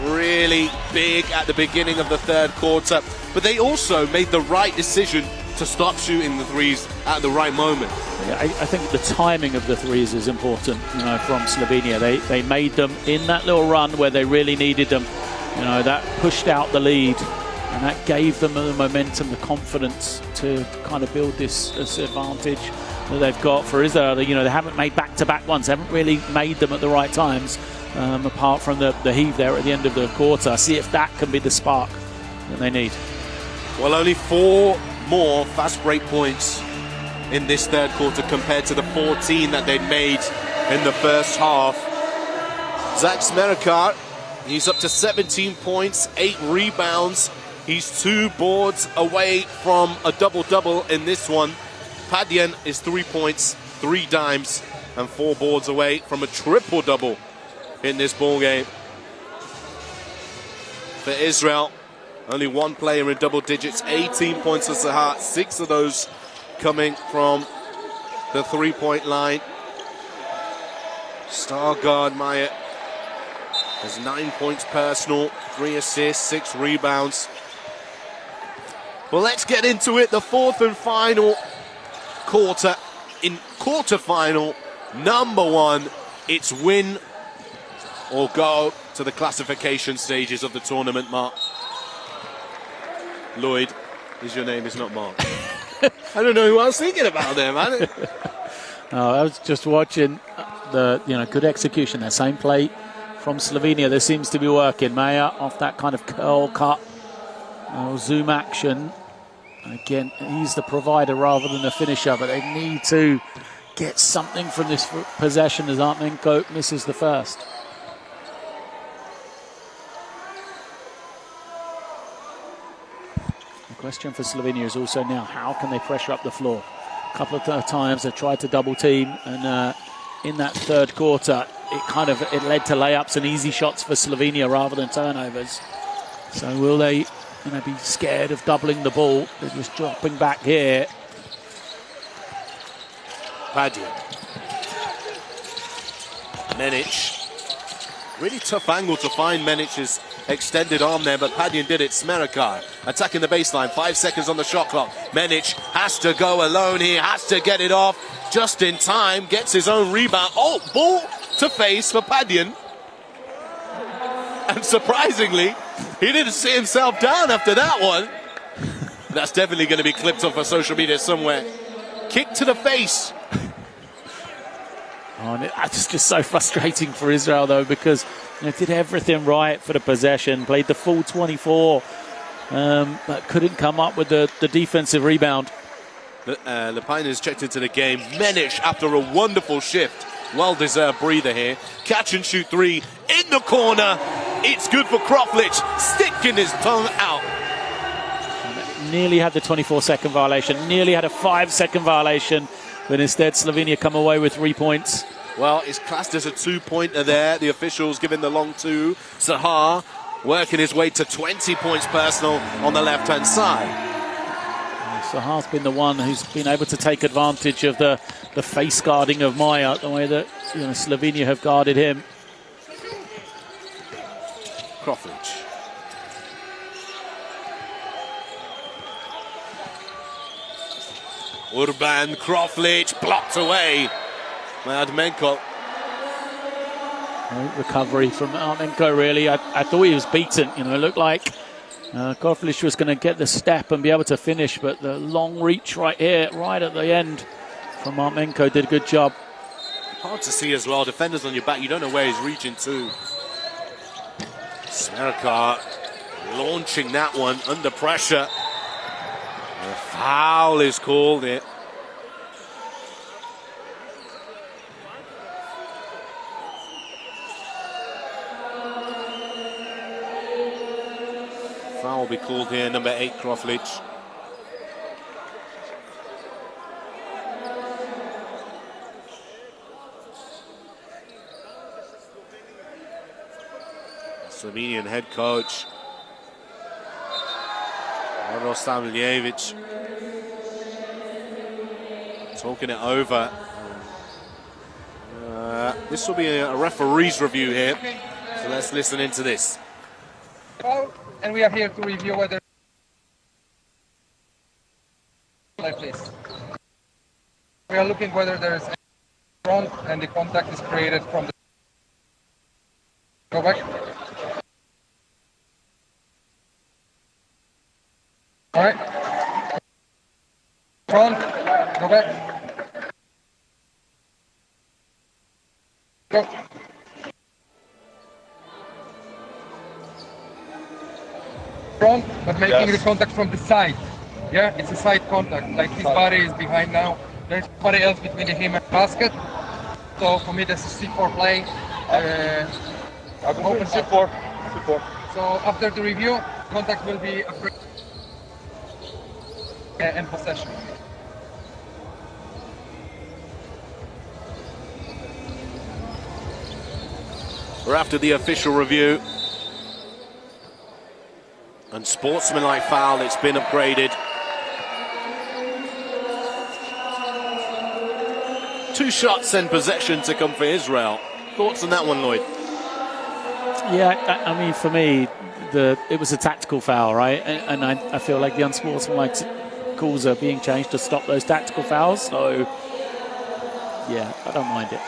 really big at the beginning of the third quarter, but they also made the right decision to stop shooting the threes at the right moment. Yeah, I think the timing of the threes is important, you know, from Slovenia. They made them in that little run where they really needed them. You know, that pushed out the lead, and that gave them the momentum, the confidence to kind of build this advantage that they've got. For Israel, you know, they haven't made back-to-back ones, haven't really made them at the right times, apart from the heave there at the end of the quarter. See if that can be the spark that they need. Well, only 4 more fast break points in this third quarter compared to the 14 that they'd made in the first half. Zach Smerakar, he's up to 17 points, 8 rebounds. He's 2 boards away from a double-double in this one. Padyan is 3 points, 3 dimes, and 4 boards away from a triple-double in this ball game. For Israel, only 1 player in double digits, 18 points for Sahar, 6 of those coming from the 3-point line. Star guard Maya has 9 points personal, 3 assists, 6 rebounds. Well, let's get into it. The fourth and final quarter. In quarterfinal number 1, it's win or go to the classification stages of the tournament, Mark. Lloyd, your name is not Mark. I don't know who I was thinking about there, man. I was just watching the good execution there. Same play from Slovenia. There seems to be working. Maya off that kind of curl cut. Zoom action. Again, he's the provider rather than the finisher, but they need to get something from this possession as Artmenko misses the first. The question for Slovenia is also now, how can they pressure up the floor? A couple of times they've tried to double team, and in that third quarter, it led to layups and easy shots for Slovenia rather than turnovers. So will they be scared of doubling the ball? They're just dropping back here. Padyan. Menic. Really tough angle to find Menic's extended arm there, but Padyan did it. Smerakar attacking the baseline, 5 seconds on the shot clock. Menic has to go alone here, has to get it off just in time, gets his own rebound. Oh, ball to face for Padyan. And surprisingly, he didn't sit himself down after that one. That's definitely going to be clipped off of social media somewhere. Kick to the face. Oh, it's just so frustrating for Israel, though, because did everything right for the possession, played the full 24, but couldn't come up with the defensive rebound. Lapine has checked into the game. Menich, after a wonderful shift, well-deserved breather here. Catch and shoot three in the corner. It's good for Kroflic, sticking his tongue out. Nearly had the 24-second violation, nearly had a 5-second violation, but instead Slovenia come away with 3 points. Well, it's classed as a two-pointer there. The officials giving the long two. Sahar working his way to 20 points personal on the left-hand side. Sahar's been the one who's been able to take advantage of the face guarding of Maya, the way that Slovenia have guarded him. Kroflic. Urban Kroflic blocked away by Admenko. Recovery from Armenko, really. I thought he was beaten. It looked like Kroflic was going to get the step and be able to finish, but the long reach right here, right at the end from Armenko did a good job. Hard to see as well. Defenders on your back, you don't know where he's reaching to. Smerkar launching that one under pressure. A foul is called it. Foul will be called here, number 8, Kroflic. Slovenian head coach Stavljevic talking it over. This will be a referee's review here, so let's listen into this. And we are here to review whether like this. We are looking whether there is a front and the contact is created from the go back. All right. Front, go back. Go. Front, but making the contact from the side. Yeah, it's a side contact. Like his body is behind now. There's nobody else between him and the basket. So for me, this is C4 play. Open C4. So after the review, contact will be and possession. We're after the official review. And sportsmanlike foul, it's been upgraded. 2 shots and possession to come for Israel. Thoughts on that one, Lloyd? Yeah, I mean, for me, it was a tactical foul, right? And I feel like the unsportsmanlike calls are being changed to stop those tactical fouls. So, yeah, I don't mind it.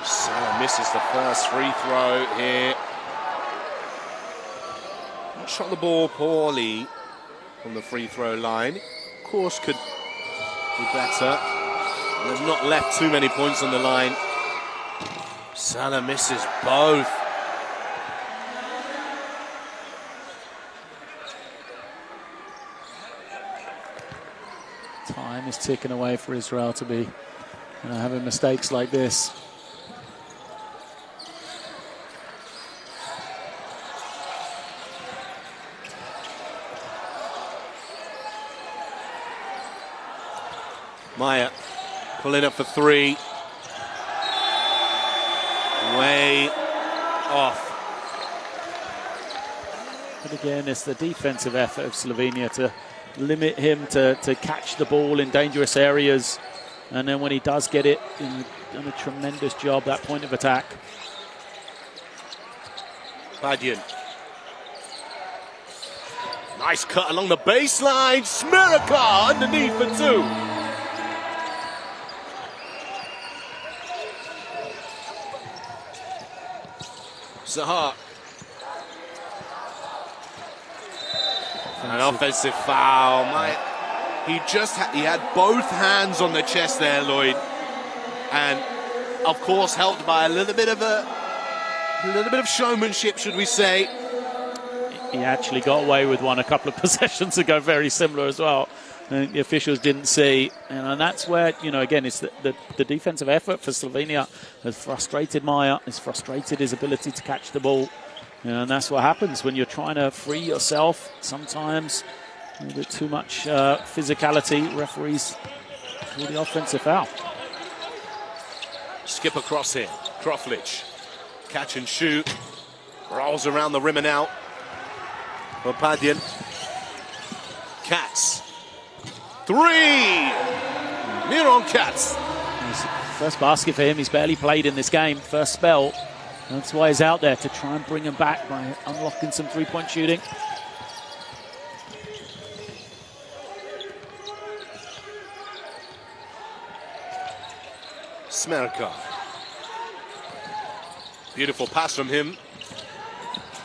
Salah misses the first free throw here. Shot the ball poorly from the free throw line. Of course, could be better. They've not left too many points on the line. Salah misses both. Time is ticking away for Israel to be having mistakes like this. Maya pulling up for 3. Way off. But again, it's the defensive effort of Slovenia to limit him to catch the ball in dangerous areas. And then when he does get it, he's done a tremendous job, that point of attack. Badian. Nice cut along the baseline. Smiraka underneath for 2. Zaha. An offensive foul. He had both hands on the chest there, Lloyd, and of course helped by a little bit of showmanship, should we say. He actually got away with one a couple of possessions ago, very similar as well. The officials didn't see, and that's where, you know, again, it's the defensive effort for Slovenia has frustrated Maya, has frustrated his ability to catch the ball, and that's what happens when you're trying to free yourself. Sometimes a little bit too much physicality, referees call the offensive foul. Skip across here, Kroflich, catch and shoot, rolls around the rim and out for Padian. Katz. 3! Miron Katz. First basket for him. He's barely played in this game. First spell. That's why he's out there, to try and bring him back by unlocking some three-point shooting. Smerka. Beautiful pass from him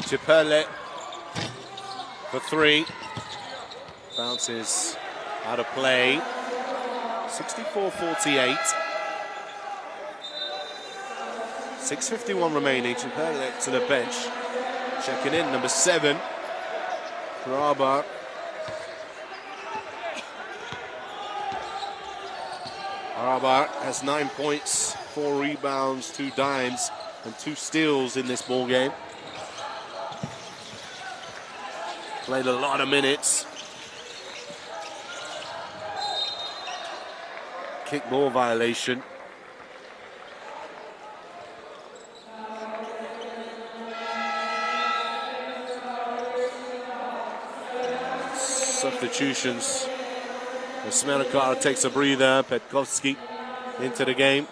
to Perle for 3. Bounces out of play. 64-48. 6:51 remaining. Perle to the bench. Checking in, number 7. Grabar. Grabar has 9 points, 4 rebounds, 2 dimes, and 2 steals in this ball game. Played a lot of minutes. Kick ball violation. Substitutions. Smerka takes a breather. Petkovsky into the game.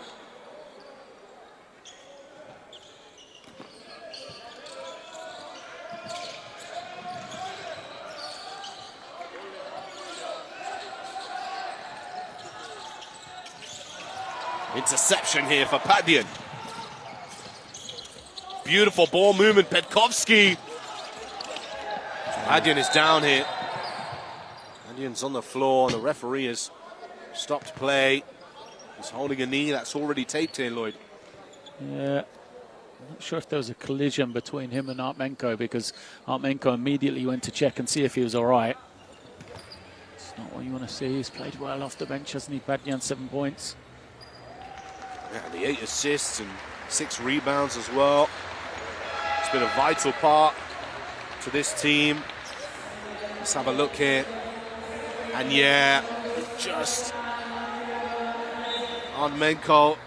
Interception here for Padian. Beautiful ball movement, Petkovsky. Padian is down here. Padian's on the floor, and the referee has stopped play. He's holding a knee that's already taped here, Lloyd. Yeah, I'm not sure if there was a collision between him and Artmenko, because Artmenko immediately went to check and see if he was all right. It's not what you want to see. He's played well off the bench, hasn't he? Padian, 7 points. Yeah, the 8 assists and 6 rebounds as well. It's been a vital part to this team. Let's have a look here. And yeah, just Artmenko,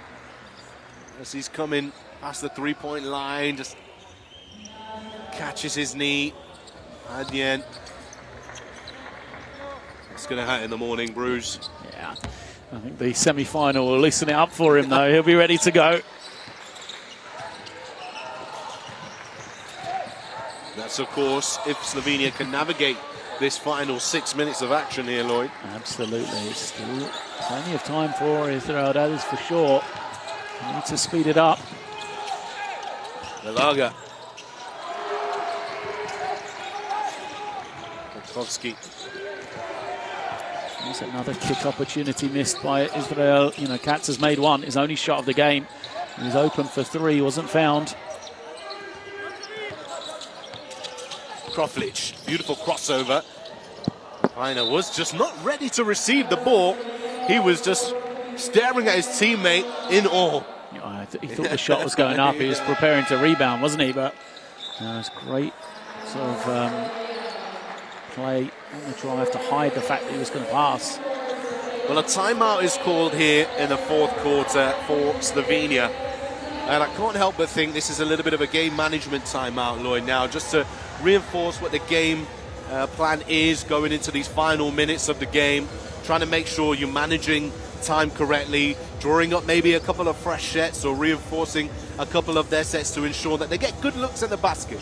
as he's coming past the 3-point line, just catches his knee at the end. It's going to hurt in the morning, Bruce. Yeah, I think the semi-final will loosen it up for him, though. He'll be ready to go. That's, of course, if Slovenia can navigate this final 6 minutes of action here, Lloyd. Absolutely. Still plenty of time for Israel, that is for sure. They need to speed it up. Velaga. Petkovsky. There's another kick opportunity missed by Israel. You know, Katz has made 1, his only shot of the game. He's open for 3, wasn't found. Kroflich, beautiful crossover. Heiner was just not ready to receive the ball. He was just staring at his teammate in awe. He thought the shot was going up. He was preparing to rebound, wasn't he? But it's great sort of play on the drive to hide the fact that he was going to pass. Well, a timeout is called here in the 4th quarter for Slovenia. And I can't help but think this is a little bit of a game management timeout, Lloyd, now, just to reinforce what the game plan is going into these final minutes of the game, trying to make sure you're managing time correctly, drawing up maybe a couple of fresh sets or reinforcing a couple of their sets to ensure that they get good looks at the basket.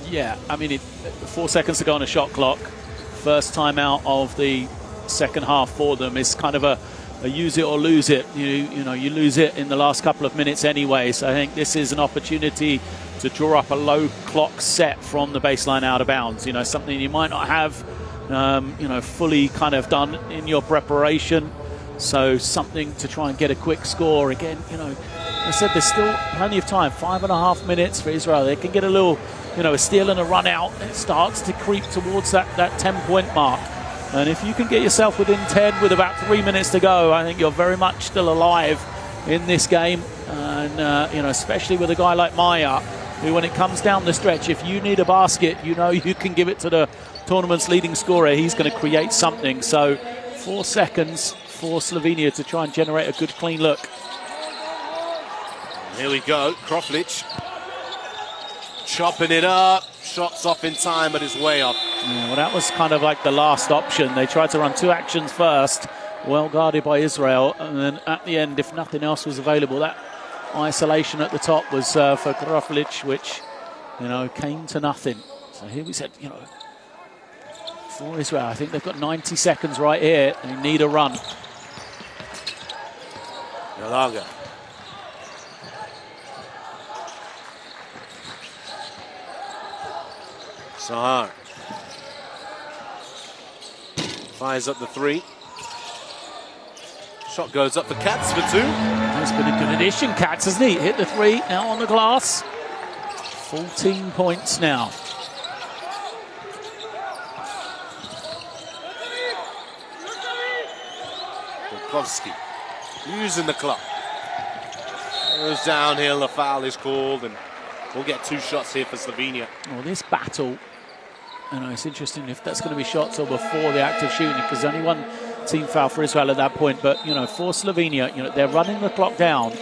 Yeah, I mean, 4 seconds to go on a shot clock. First timeout of the second half for them is kind of a use it or lose it. You know, you lose it in the last couple of minutes anyway. So I think this is an opportunity to draw up a low clock set from the baseline out of bounds. You know, something you might not have, you know, fully kind of done in your preparation. So something to try and get a quick score. Again, you know, I said there's still plenty of time, 5.5 minutes for Israel. They can get a little, you know, a steal and a run out. It starts to creep towards that 10-point mark. And if you can get yourself within 10 with about 3 minutes to go, I think you're very much still alive in this game. And, you know, especially with a guy like Maya, who when it comes down the stretch, if you need a basket, you know you can give it to the tournament's leading scorer. He's going to create something. So 4 seconds for Slovenia to try and generate a good, clean look. Here we go, Kroflic chopping it up. Shots off in time, but it's way off. Yeah, well, that was kind of like the last option. They tried to run 2 actions first, well guarded by Israel, and then at the end, if nothing else was available, that isolation at the top was for Kroflic, which, you know, came to nothing. So here we said, you know, for Israel, I think they've got 90 seconds right here. They need a run. Galaga. Sahar fires up the 3. Shot goes up for Katz for 2. That's been a good addition, Katz, hasn't he? Hit the 3, now on the glass. 14 points now. Bukowski using the clock. Goes downhill, the foul is called, and we'll get 2 shots here for Slovenia. Well, this battle, you know, it's interesting if that's going to be shots or before the active shooting, because only 1 team foul for Israel at that point. But, you know, for Slovenia, you know, they're running the clock down.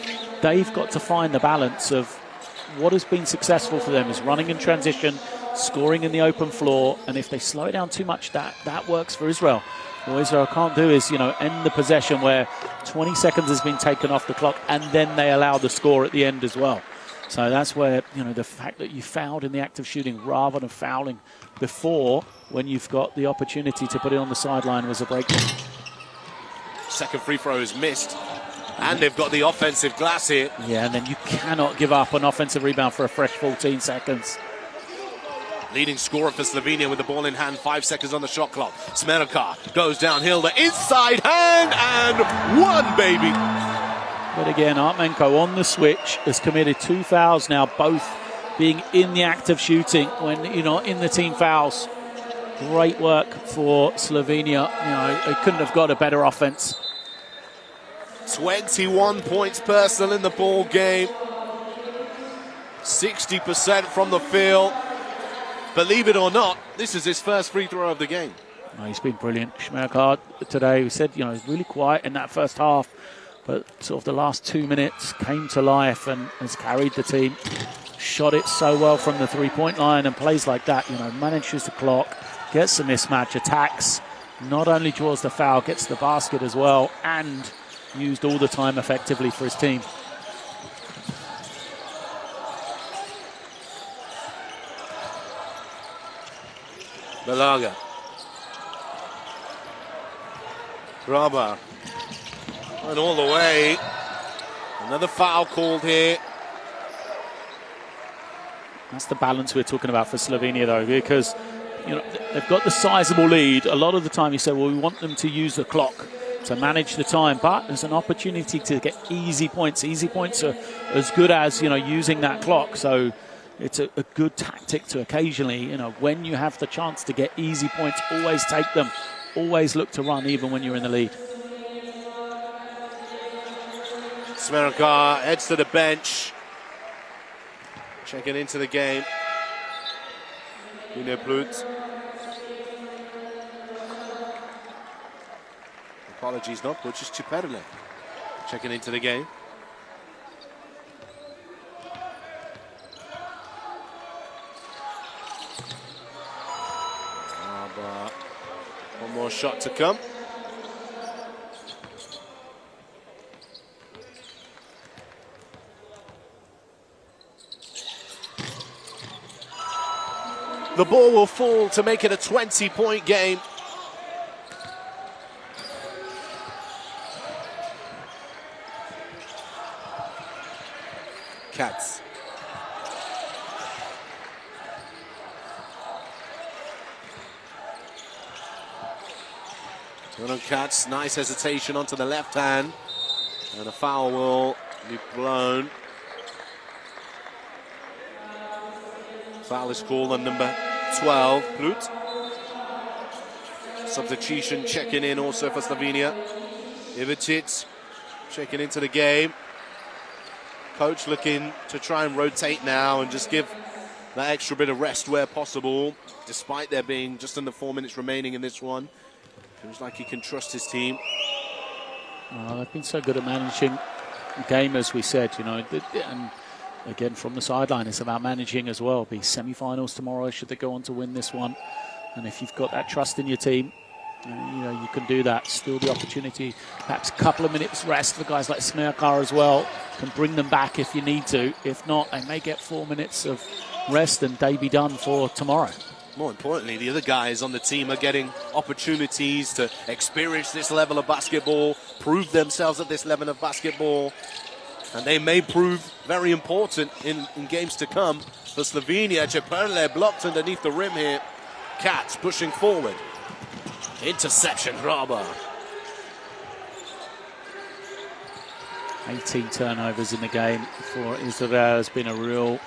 They've got to find the balance of what has been successful for them is running in transition, scoring in the open floor, and if they slow it down too much, that works for Israel. What Israel can't do is, you know, end the possession where 20 seconds has been taken off the clock and then they allow the score at the end as well. So that's where, you know, the fact that you fouled in the act of shooting rather than fouling before when you've got the opportunity to put it on the sideline was a break. Second free throw is missed. And they've got the offensive glass here. Yeah, and then you cannot give up an offensive rebound for a fresh 14 seconds. Leading scorer for Slovenia with the ball in hand, 5 seconds on the shot clock. Smerka goes downhill, the inside hand, and 1, baby. But again, Artmenko on the switch has committed 2 fouls now, both being in the act of shooting when you're not in the team fouls. Great work for Slovenia. You know, they couldn't have got a better offense. 21 points personal in the ball game. 60% from the field. Believe it or not, this is his first free throw of the game. Oh, he's been brilliant. Smerka today, we said, you know, he's really quiet in that first half, but sort of the last 2 minutes came to life and has carried the team. Shot it so well from the three-point line, and plays like that, you know, manages the clock, gets the mismatch, attacks, not only draws the foul, gets the basket as well, and used all the time effectively for his team. Balaga. Graba. And all the way. Another foul called here. That's the balance we're talking about for Slovenia, though, because, you know, they've got the sizable lead. A lot of the time you say, well, we want them to use the clock to manage the time, but there's an opportunity to get easy points. Easy points are as good as, you know, using that clock. So it's a good tactic to occasionally, you know, when you have the chance to get easy points, always take them. Always look to run even when you're in the lead. Smerka heads to the bench. Checking into the game. Ine Blut. Apologies, not Blut, just Ciperle. Checking into the game. But one more shot to come. The ball will fall to make it a 20-point game. Katz. Goran Katz, nice hesitation onto the left hand. And a foul will be blown. Foul is called on number 12, Plut. Substitution checking in also for Slovenia. Ivicic checking into the game. Coach looking to try and rotate now and just give that extra bit of rest where possible, despite there being just under 4 minutes remaining in this one. Feels like he can trust his team. They've been so good at managing the game, as we said, you know, and again from the sideline, it's about managing as well. Be semi-finals tomorrow should they go on to win this one, and if you've got that trust in your team, you know you can do that. Still the opportunity, perhaps a couple of minutes rest for guys like Smerkar as well. Can bring them back if you need to. If not, they may get 4 minutes of rest and day be done for tomorrow. More importantly, the other guys on the team are getting opportunities to experience this level of basketball, prove themselves at this level of basketball, and they may prove very important in games to come for Slovenia. Čeperle blocked underneath the rim here. Katz pushing forward. Interception, Hraba. 18 turnovers in the game for Israel has been a real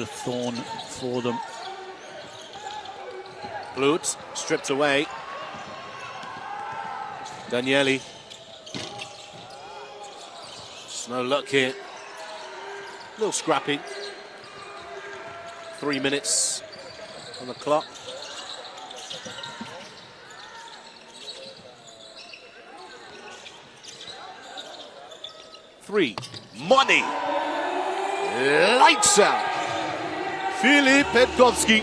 thorn for them. Plut stripped away. Danieli. Just no luck here. A little scrappy. 3 minutes on the clock. Three. Money. Lights out. Filip Petkovski.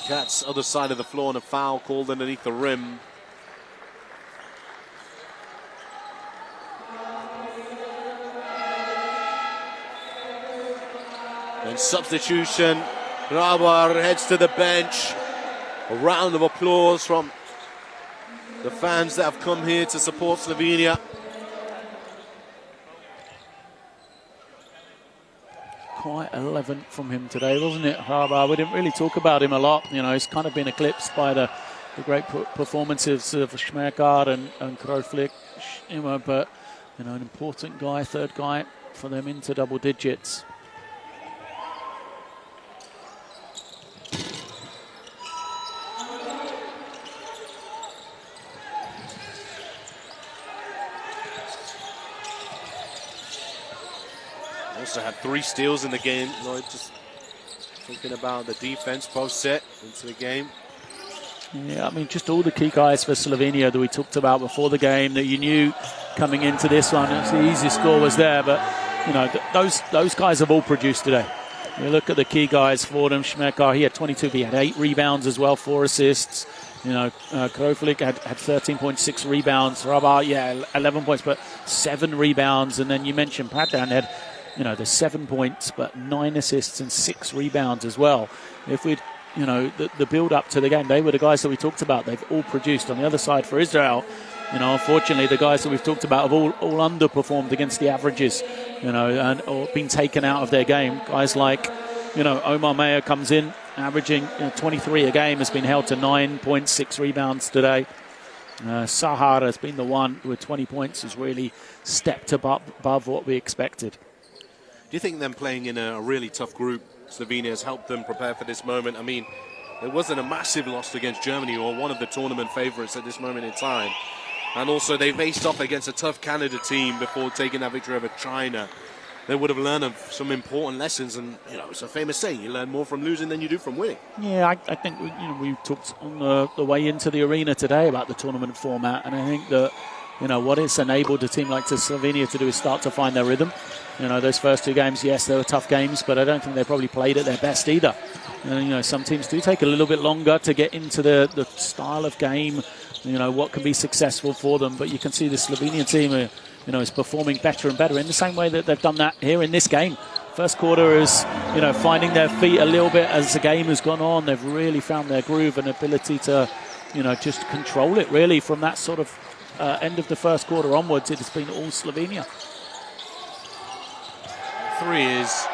Katz, other side of the floor, and a foul called underneath the rim. And substitution. Hraba heads to the bench. A round of applause from the fans that have come here to support Slovenia. Quite 11 from him today, wasn't it, Hraba? We didn't really talk about him a lot. You know, he's kind of been eclipsed by the great performances of Smerkar and Kroflik. But, you know, an important guy, third guy for them into double digits. Also had 3 steals in the game. Lloyd just thinking about the defense post set into the game. Yeah, I mean, just all the key guys for Slovenia that we talked about before the game that you knew coming into this one. The easy score was there, but you know those guys have all produced today. You look at the key guys for them. Smerkar, he had 22, but he had 8 rebounds as well, 4 assists. You know, Kroflik had 13.6 rebounds. Hraba, yeah, 11 points, but 7 rebounds. And then you mentioned Padan had, you know, the 7 points, but 9 assists and 6 rebounds as well. If we'd, you know, the build up to the game, they were the guys that we talked about. They've all produced. On the other side for Israel, you know, unfortunately, the guys that we've talked about have all underperformed against the averages, you know, and or been taken out of their game. Guys like, you know, Omar Mayer comes in, averaging 23 a game, has been held to 9.6 rebounds today. Sahar has been the one with 20 points, has really stepped above what we expected. Do you think them playing in a really tough group, Slovenia, has helped them prepare for this moment? I mean, it wasn't a massive loss against Germany, or one of the tournament favourites at this moment in time. And also they faced off against a tough Canada team before taking that victory over China. They would have learned some important lessons, and you know, it's a famous saying, you learn more from losing than you do from winning. Yeah, I think we talked on the way into the arena today about the tournament format, and I think that, you know, what it's enabled a team like Slovenia to do is start to find their rhythm. You know, those first 2 games, yes, they were tough games, but I don't think they probably played at their best either. And, you know, some teams do take a little bit longer to get into the style of game, you know, what can be successful for them. But you can see the Slovenian team, you know, is performing better and better in the same way that they've done that here in this game. First quarter is, you know, finding their feet a little bit as the game has gone on. They've really found their groove and ability to, you know, just control it really from that sort of end of the first quarter onwards. It has been all Slovenia. three is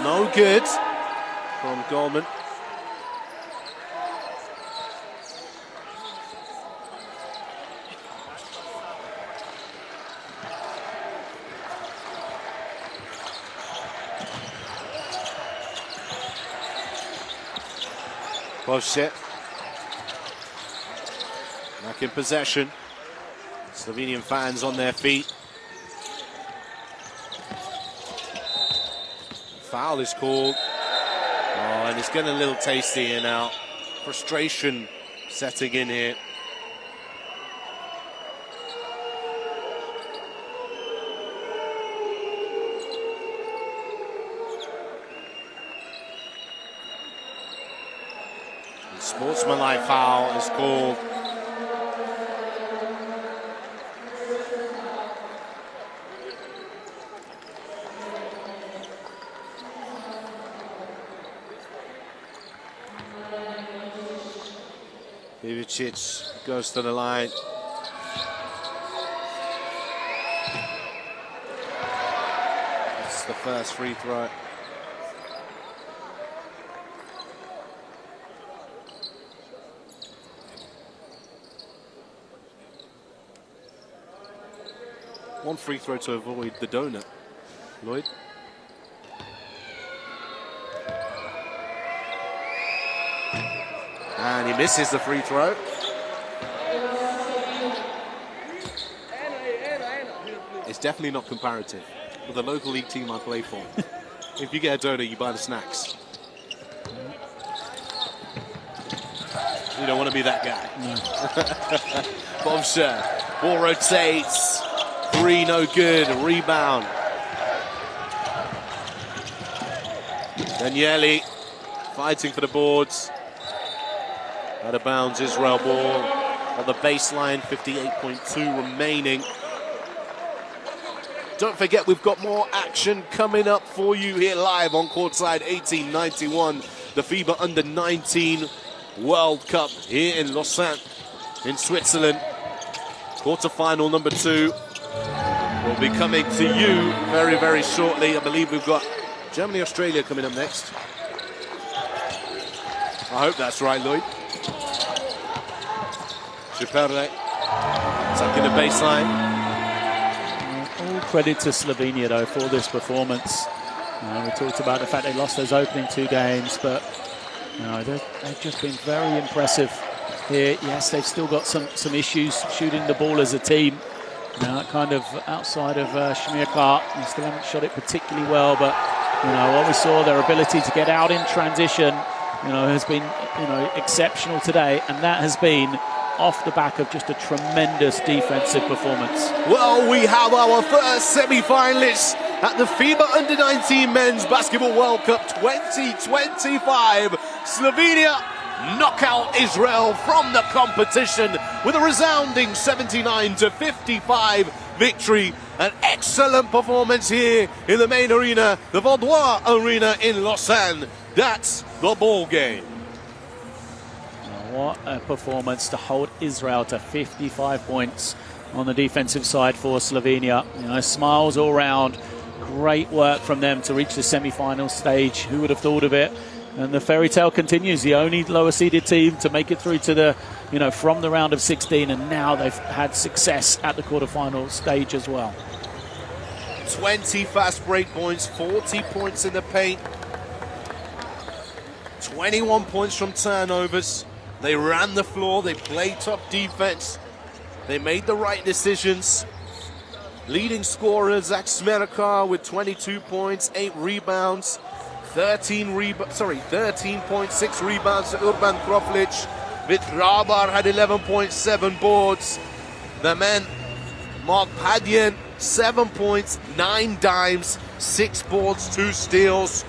no good from Goldman. Well set. Back in possession. Slovenian fans on their feet. Foul is called. Oh, and it's getting a little tasty here now. Frustration setting in here. The sportsmanlike foul is called. Ivicic goes to the line. It's the first free throw. One free throw to avoid the donut. Lloyd. And he misses the free throw. It's definitely not comparative with the local league team I play for. If you get a donut, you buy the snacks. You don't want to be that guy. No. Bob Scher. Ball rotates. Three no good. Rebound. Daniele fighting for the boards. Out of bounds, Israel ball on the baseline, 58.2 remaining. Don't forget, we've got more action coming up for you here live on Courtside 1891, the FIBA Under-19 World Cup here in Lausanne, in Switzerland. Quarterfinal number 2 will be coming to you very, very shortly. I believe we've got Germany, Australia coming up next. I hope that's right, Lloyd. Schipperle, tucking the baseline. All credit to Slovenia, though, for this performance. We talked about the fact they lost those opening 2 games, but they've just been very impressive here. Yes, they've still got some issues shooting the ball as a team. Kind of outside of Schmierkart, they still haven't shot it particularly well, but what we saw, their ability to get out in transition, has been exceptional today, and that has been off the back of just a tremendous defensive performance. Well, we have our first semi-finalists at the FIBA Under-19 Men's Basketball World Cup 2025. Slovenia knock out Israel from the competition with a resounding 79-55 victory. An excellent performance here in the main arena, the Vaudois Arena in Lausanne. That's the ball game. What a performance to hold Israel to 55 points on the defensive side for Slovenia. Smiles all round. Great work from them to reach the semi-final stage. Who would have thought of it? And the fairy tale continues. The only lower seeded team to make it through to the, from the round of 16, and now they've had success at the quarterfinal stage as well. 20 fast break points, 40 points in the paint, 21 points from turnovers. They ran the floor, they played top defense, they made the right decisions. Leading scorer Zach Smerikar with 22 points, 8 rebounds, 13.6 rebounds to Urban Kroflic. Vitrabar had 11.7 boards. The men, Mark Padyan, 7 points, 9 dimes, 6 boards, 2 steals.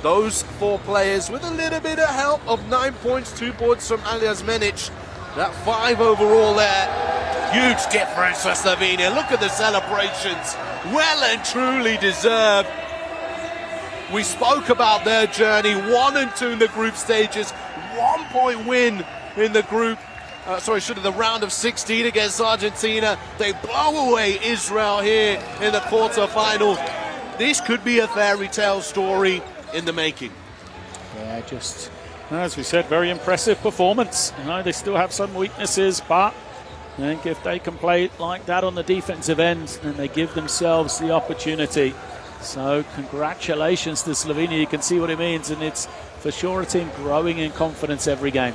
Those 4 players with a little bit of help of 9 points, 2 boards from Alias Menic. That 5 overall there. Huge difference for Slovenia. Look at the celebrations. Well and truly deserved. We spoke about their journey, 1 and 2 in the group stages, 1 point win in the group. The round of 16 against Argentina. They blow away Israel here in the quarterfinal. this could be a fairy tale story in the making. Yeah, just as we said, very impressive performance. You know, they still have some weaknesses, but I think if they can play like that on the defensive end, then they give themselves the opportunity. So congratulations to Slovenia. You can see what it means, and it's for sure a team growing in confidence every game.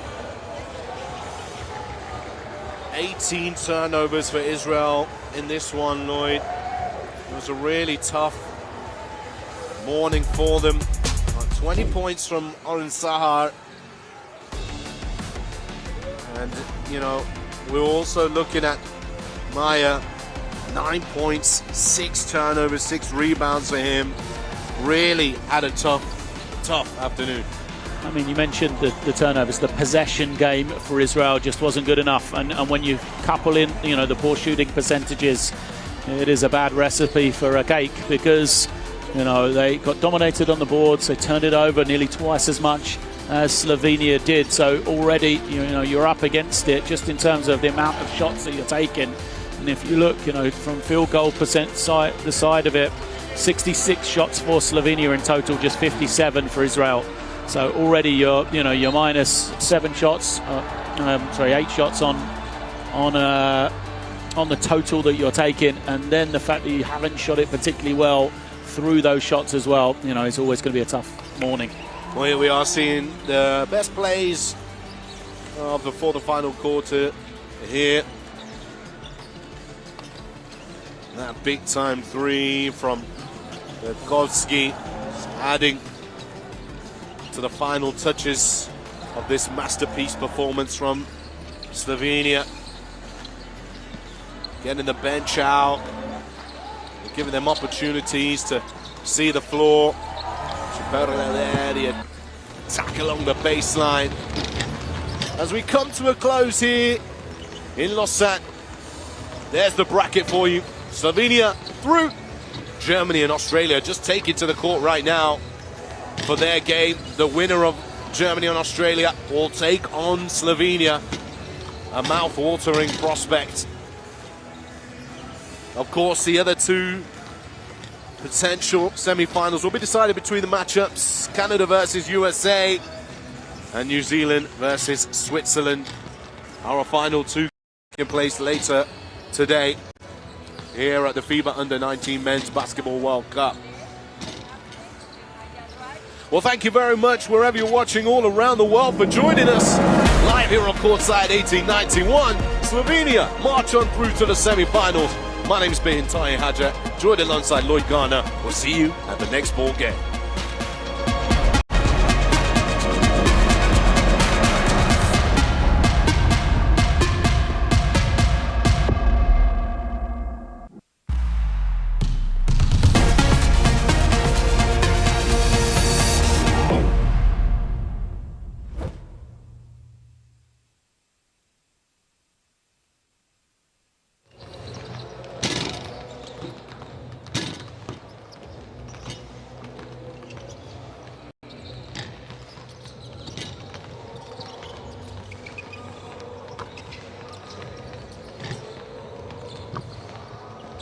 18 turnovers for Israel in this one, Lloyd. It was a really tough morning for them. 20 points from Oren Sahar. And, you know, we're also looking at Maya. 9 points, 6 turnovers, 6 rebounds for him. Really had a tough afternoon. I mean, you mentioned the turnovers. The possession game for Israel just wasn't good enough. And when you couple in, you know, the poor shooting percentages, it is a bad recipe for a cake, because, you know, they got dominated on the boards. They turned it over nearly twice as much as Slovenia did. So already, you know, you're up against it just in terms of the amount of shots that you're taking. And if you look, you know, from field goal percent side, the side of it, 66 shots for Slovenia in total, just 57 for Israel. So already you're minus 7 shots, 8 shots on the total that you're taking, and then the fact that you haven't shot it particularly well through those shots as well, you know, it's always going to be a tough morning. Well, here we are seeing the best plays before the final quarter here. That big time 3 from Berkowski, adding to the final touches of this masterpiece performance from Slovenia. Getting the bench out, giving them opportunities to see the floor. The attack along the baseline. As we come to a close here in Lausanne, there's the bracket for you. Slovenia through. Germany and Australia just take it to the court right now for their game. The winner of Germany and Australia will take on Slovenia. A mouth-watering prospect. Of course, the other 2 potential semi-finals will be decided between the matchups: Canada versus USA and New Zealand versus Switzerland. Our final 2 taking place later today here at the FIBA U19 Men's Basketball World Cup. Well, thank you very much, wherever you're watching all around the world, for joining us live here on Courtside 1891. Slovenia march on through to the semi-finals. My name's been Tahi Hadja, joined alongside Lloyd Garner. We'll see you at the next ball game.